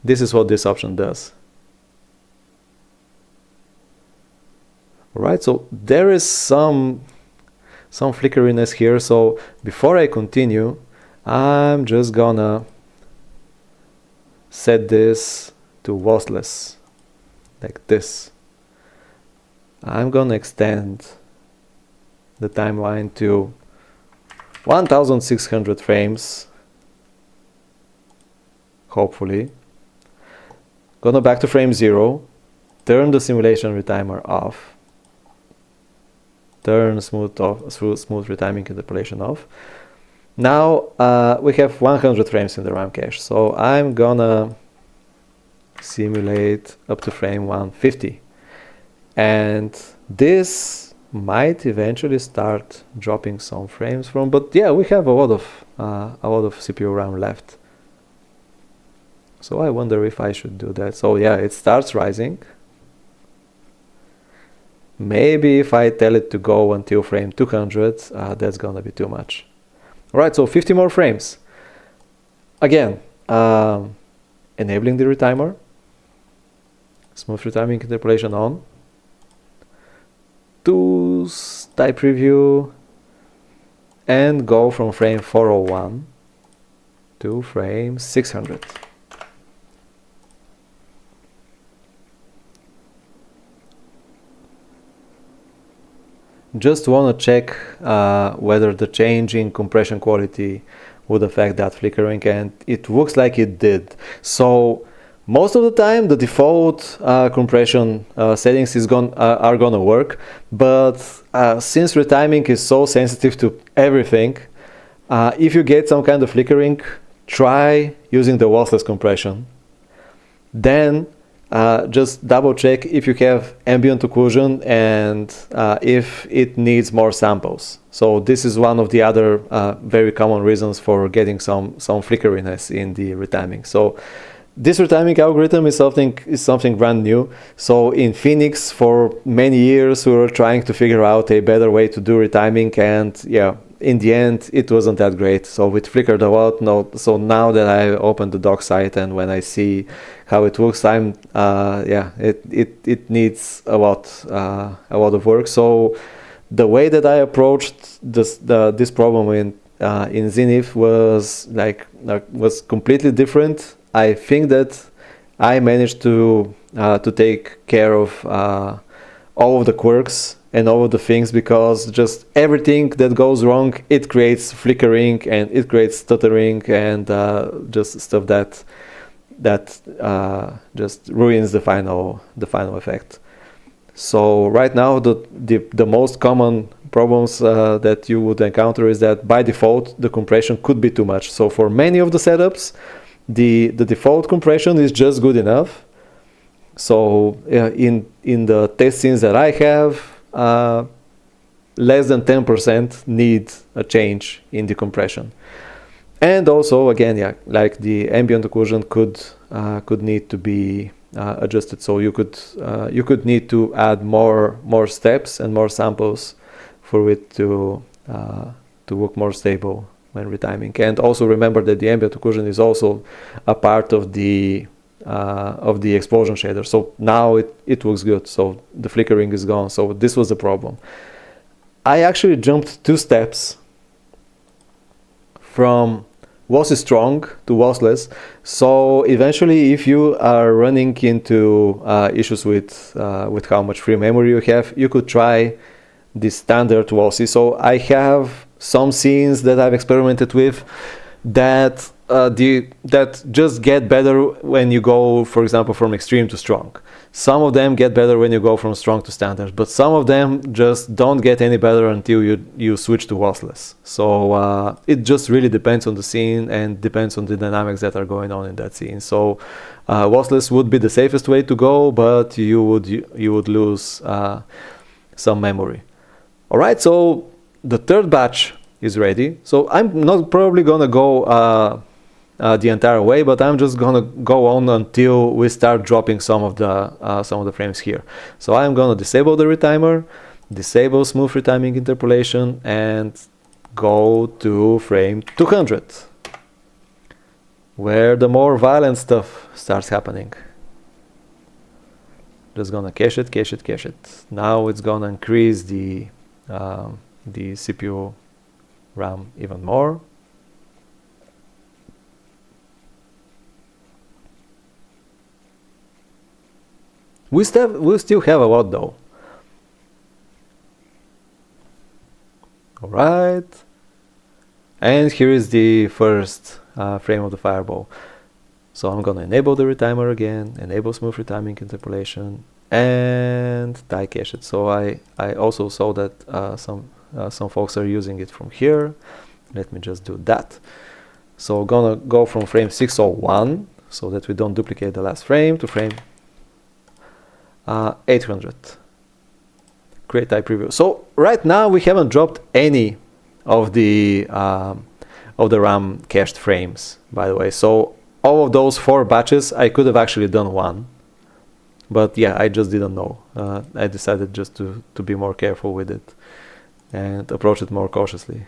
[SPEAKER 1] This is what this option does. Alright, so there is some flickeriness here, so before I continue, I'm just gonna set this to lossless, like this. I'm gonna extend the timeline to 1600 frames, hopefully. Gonna back to frame 0, turn the simulation retimer off, turn smooth retiming interpolation off. Now we have 100 frames in the RAM cache, so I'm gonna simulate up to frame 150, and this might eventually start dropping some frames from, but yeah, we have a lot of CPU RAM left. So I wonder if I should do that. So yeah, it starts rising. Maybe if I tell it to go until frame 200, that's gonna be too much. Alright, so 50 more frames. Again, enabling the retimer, smooth retiming interpolation on, tools, type preview, and go from frame 401 to frame 600. Just want to check whether the change in compression quality would affect that flickering, and it looks like it did. So most of the time the default compression settings are gonna work, but since retiming is so sensitive to everything, if you get some kind of flickering, try using the lossless compression. Then just double check if you have ambient occlusion and if it needs more samples. So this is one of the other very common reasons for getting some flickeriness in the retiming. So this retiming algorithm is something brand new. So in Phoenix for many years we were trying to figure out a better way to do retiming, and yeah, in the end it wasn't that great, so it flickered a lot. So now that I opened the doc site and when I see how it looks, it needs a lot of work. So the way that I approached this problem in Zenith was completely different. I think that I managed to take care of all of the quirks and all of the things, because just everything that goes wrong, it creates flickering and it creates stuttering and just stuff that just ruins the final effect. So right now the most common problems that you would encounter is that by default the compression could be too much. So for many of the setups, the default compression is just good enough. So in the test scenes that I have, less than 10% need a change in the compression. And also, again, yeah, like the ambient occlusion could need to be adjusted. So you could need to add more steps and more samples for it to look more stable retiming. And also remember that the ambient occlusion is also a part of the explosion shader. So now it looks good. So the flickering is gone. So this was the problem. I actually jumped 2 steps from lossy strong to lossless. So eventually, if you are running into issues with how much free memory you have, you could try the standard lossy. So I have some scenes that I've experimented with that that just get better when you go, for example, from extreme to strong. Some of them get better when you go from strong to standard, but some of them just don't get any better until you switch to lossless. So it just really depends on the scene and depends on the dynamics that are going on in that scene. So lossless would be the safest way to go, but you would lose some memory. All right, so the third batch is ready. So I'm not probably gonna go the entire way, but I'm just gonna go on until we start dropping some of the frames here. So I'm gonna disable the retimer, disable smooth retiming interpolation, and go to frame 200, where the more violent stuff starts happening. Just gonna cache it, cache it, cache it. Now it's gonna increase the CPU RAM even more. We still have a lot though. All right, and here is the first frame of the fireball. So I'm gonna enable the retimer again, enable smooth retiming interpolation, and die cache it. So I also saw that some folks are using it from here. Let me just do that. So gonna go from frame 601 so that we don't duplicate the last frame to frame 800. Create type preview. So right now we haven't dropped any of the RAM cached frames, by the way. So all of those 4 batches, I could have actually done one, but yeah, I just didn't know. I decided just to be more careful with it and approach it more cautiously.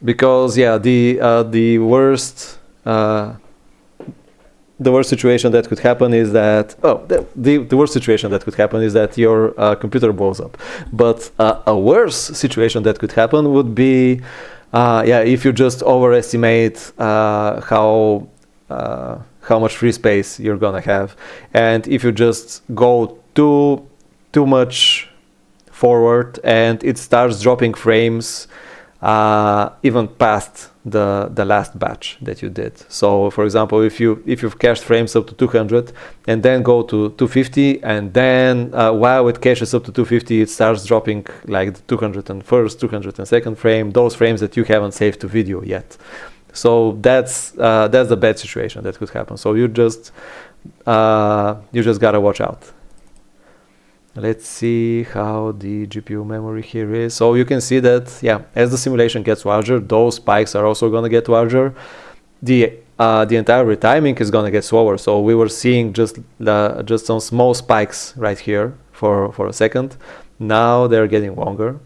[SPEAKER 1] Because yeah, the worst situation that could happen is that the worst situation that could happen is that your computer blows up. But a worse situation that could happen would be if you just overestimate how much free space you're gonna have, and if you just go too much forward and it starts dropping frames even past the last batch that you did. So for example, if you've cached frames up to 200 and then go to 250, and then while it caches up to 250, it starts dropping like the 201st, 202nd frame, those frames that you haven't saved to video yet. So that's the bad situation that could happen. So you just gotta watch out. Let's see how the GPU memory here is. So you can see that, as the simulation gets larger, those spikes are also gonna get larger. The entire retiming is gonna get slower. So we were seeing just some small spikes right here for a second. Now they're getting longer.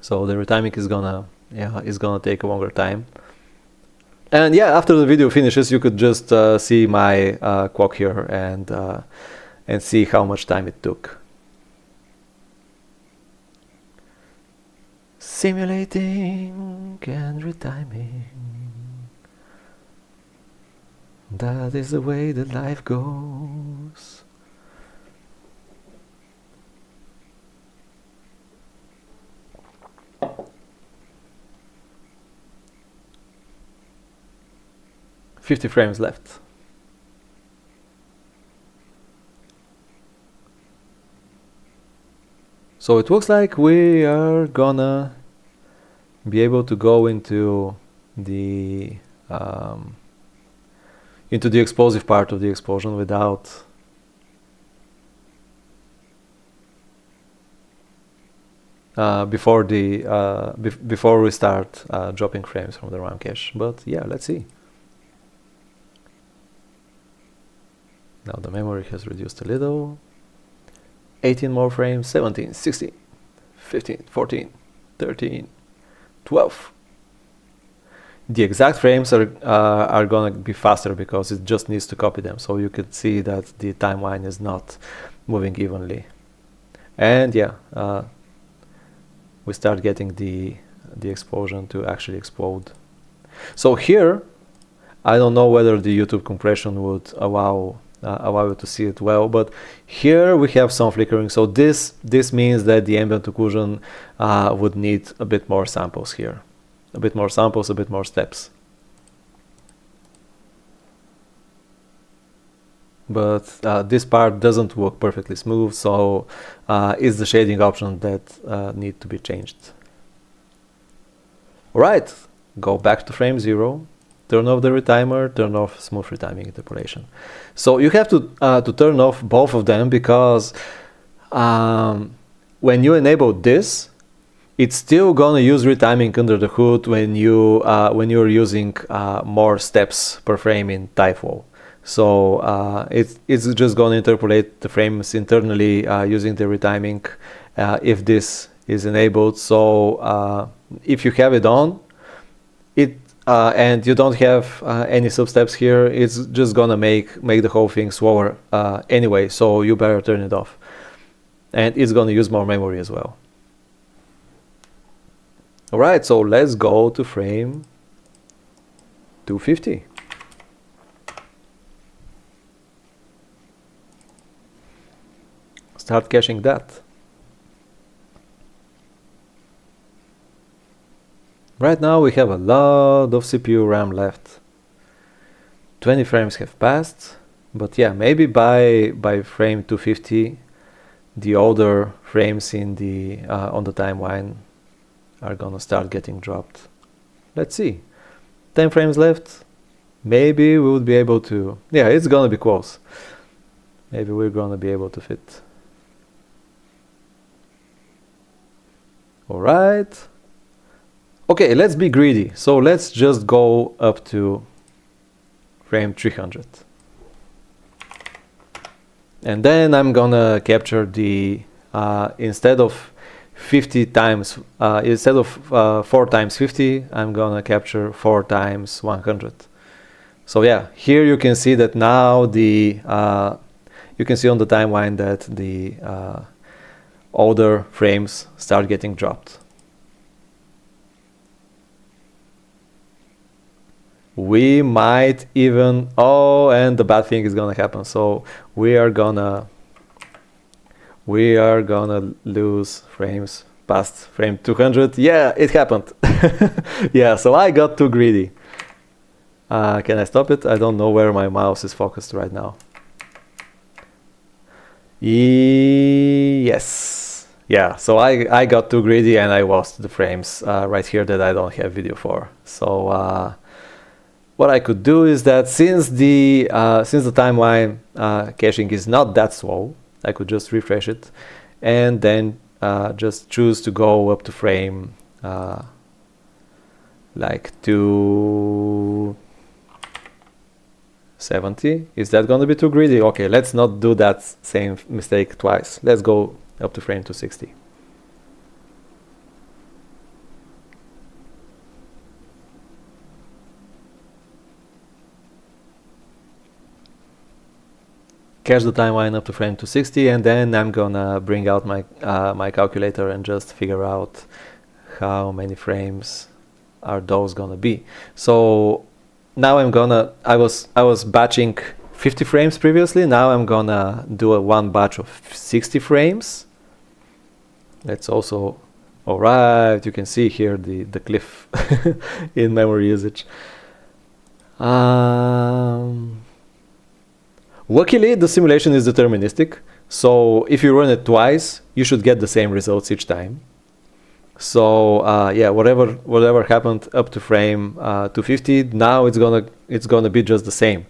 [SPEAKER 1] So the retiming is gonna take a longer time. And after the video finishes, you could just see my clock here and see how much time it took. Simulating and retiming. That is the way that life goes. "50 frames left." So it looks like we are gonna be able to go into the explosive part of the explosion without before we start dropping frames from the RAM cache. But let's see. Now the memory has reduced a little. 18 more frames, 17, 16, 15, 14, 13, 12. The exact frames are gonna be faster because it just needs to copy them. So you could see that the timeline is not moving evenly. And yeah, we start getting the explosion to actually explode. So here, I don't know whether the YouTube compression would allow you to see it well, but here we have some flickering. So this means that the ambient occlusion would need a bit more samples here, a bit more samples, a bit more steps. But this part doesn't work perfectly smooth, so it's the shading option that need to be changed. Alright, go back to frame 0, turn off the retimer, turn off smooth retiming interpolation. So you have to turn off both of them because when you enable this, it's still gonna use retiming under the hood when you're using more steps per frame in tyFlow. So it's just gonna interpolate the frames internally using the retiming if this is enabled. So if you have it on, and you don't have any substeps here, it's just gonna make the whole thing slower anyway. So you better turn it off, and it's gonna use more memory as well. All right, so let's go to frame 250. Start caching that. Right now we have a lot of CPU RAM left. 20 frames have passed, but yeah, maybe by frame 250, the older frames in the on the timeline are gonna start getting dropped. Let's see. 10 frames left. Maybe we would be able to. Yeah, it's gonna be close. Maybe we're gonna be able to fit. All right. Okay, let's be greedy. So let's just go up to frame 300. And then I'm gonna capture the, instead of 50 times, instead of 4 times 50, I'm gonna capture 4 times 100. So yeah, here you can see that now the, you can see on the timeline that the older frames start getting dropped. We might even, oh, and the bad thing is gonna happen. So we are gonna lose frames past frame 200. Yeah, it happened. Yeah, so I got too greedy. Can I stop it? I don't know where my mouse is focused right now. Yes. Yeah, so I got too greedy and I lost the frames right here that I don't have video for. So what I could do is that since the timeline caching is not that slow, I could just refresh it and then just choose to go up to frame like 270. Is that going to be too greedy? Okay, let's not do that same mistake twice. Let's go up to frame 260. Cache the timeline up to frame 260, and then I'm gonna bring out my my calculator and just figure out how many frames are those gonna be. So now I was batching 50 frames previously. Now I'm gonna do one batch of 60 frames. Let's also, all right, you can see here the cliff in memory usage. Luckily, the simulation is deterministic, so if you run it twice, you should get the same results each time. So yeah, whatever happened up to frame 250, now it's gonna be just the same.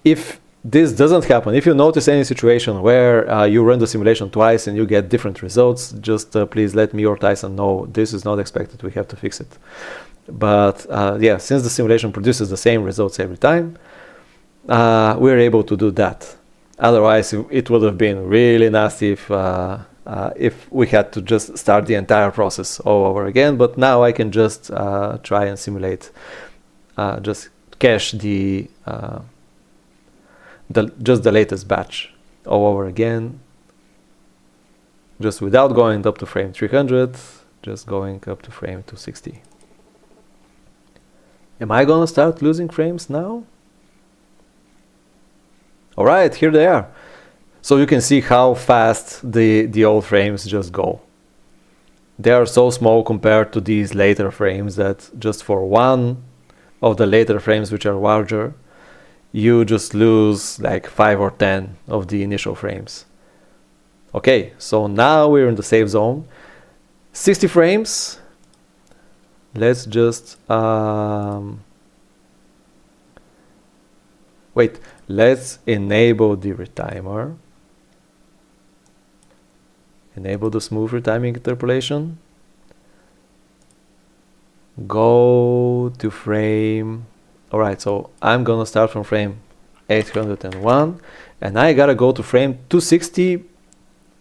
[SPEAKER 1] If this doesn't happen, if you notice any situation where you run the simulation twice and you get different results, just please let me or Tyson know. This is not expected. We have to fix it. But yeah, since the simulation produces the same results every time, we're able to do that. Otherwise, it would have been really nasty if we had to just start the entire process all over again. But now I can just try and simulate, just cache just the latest batch all over again, just without going up to frame 300, just going up to frame 260. Am I gonna start losing frames now? All right, here they are. So you can see how fast the old frames just go. They are so small compared to these later frames that just for one of the later frames which are larger, you just lose like 5 or 10 of the initial frames. Okay, so now we're in the safe zone. 60 frames. Let's just wait, let's enable the retimer. Enable the smooth retiming interpolation. Go to frame. All right, so I'm gonna start from frame 801 and I gotta go to frame 260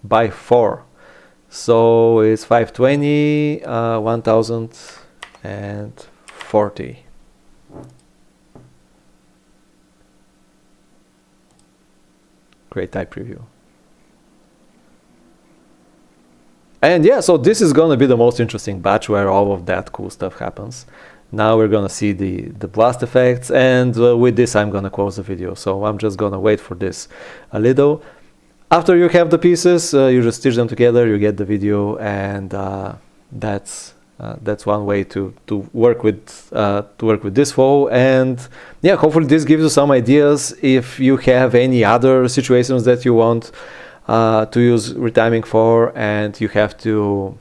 [SPEAKER 1] by 4. So it's 520, 1040. Great type preview. And yeah, so this is gonna be the most interesting batch where all of that cool stuff happens. Now we're gonna see the blast effects, and with this I'm gonna close the video. So I'm just gonna wait for this a little. After you have the pieces, you just stitch them together, you get the video, and that's one way to work with this flow. And yeah, hopefully this gives you some ideas if you have any other situations that you want to use retiming for, and you have to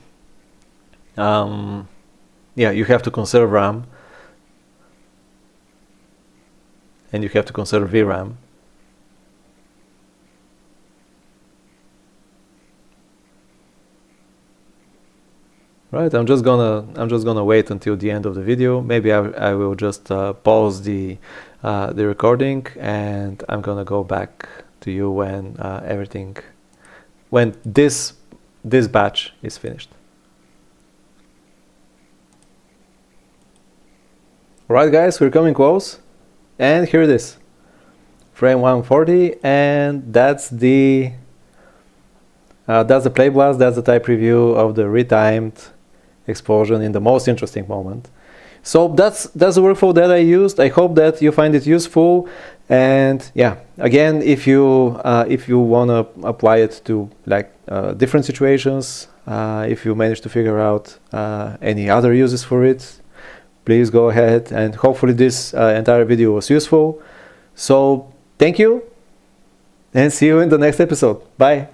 [SPEAKER 1] you have to conserve RAM and you have to conserve VRAM. Right, I'm just gonna wait until the end of the video. Maybe I will just pause the recording, and I'm gonna go back to you when when this batch is finished. Alright guys, we're coming close, and here it is, frame 140, and that's the play blast, that's the type preview of the retimed explosion in the most interesting moment. So that's the workflow that I used. I hope that you find it useful. And yeah, again, if you want to apply it to like different situations, if you manage to figure out any other uses for it, please go ahead, and hopefully this entire video was useful. So thank you, and see you in the next episode. Bye.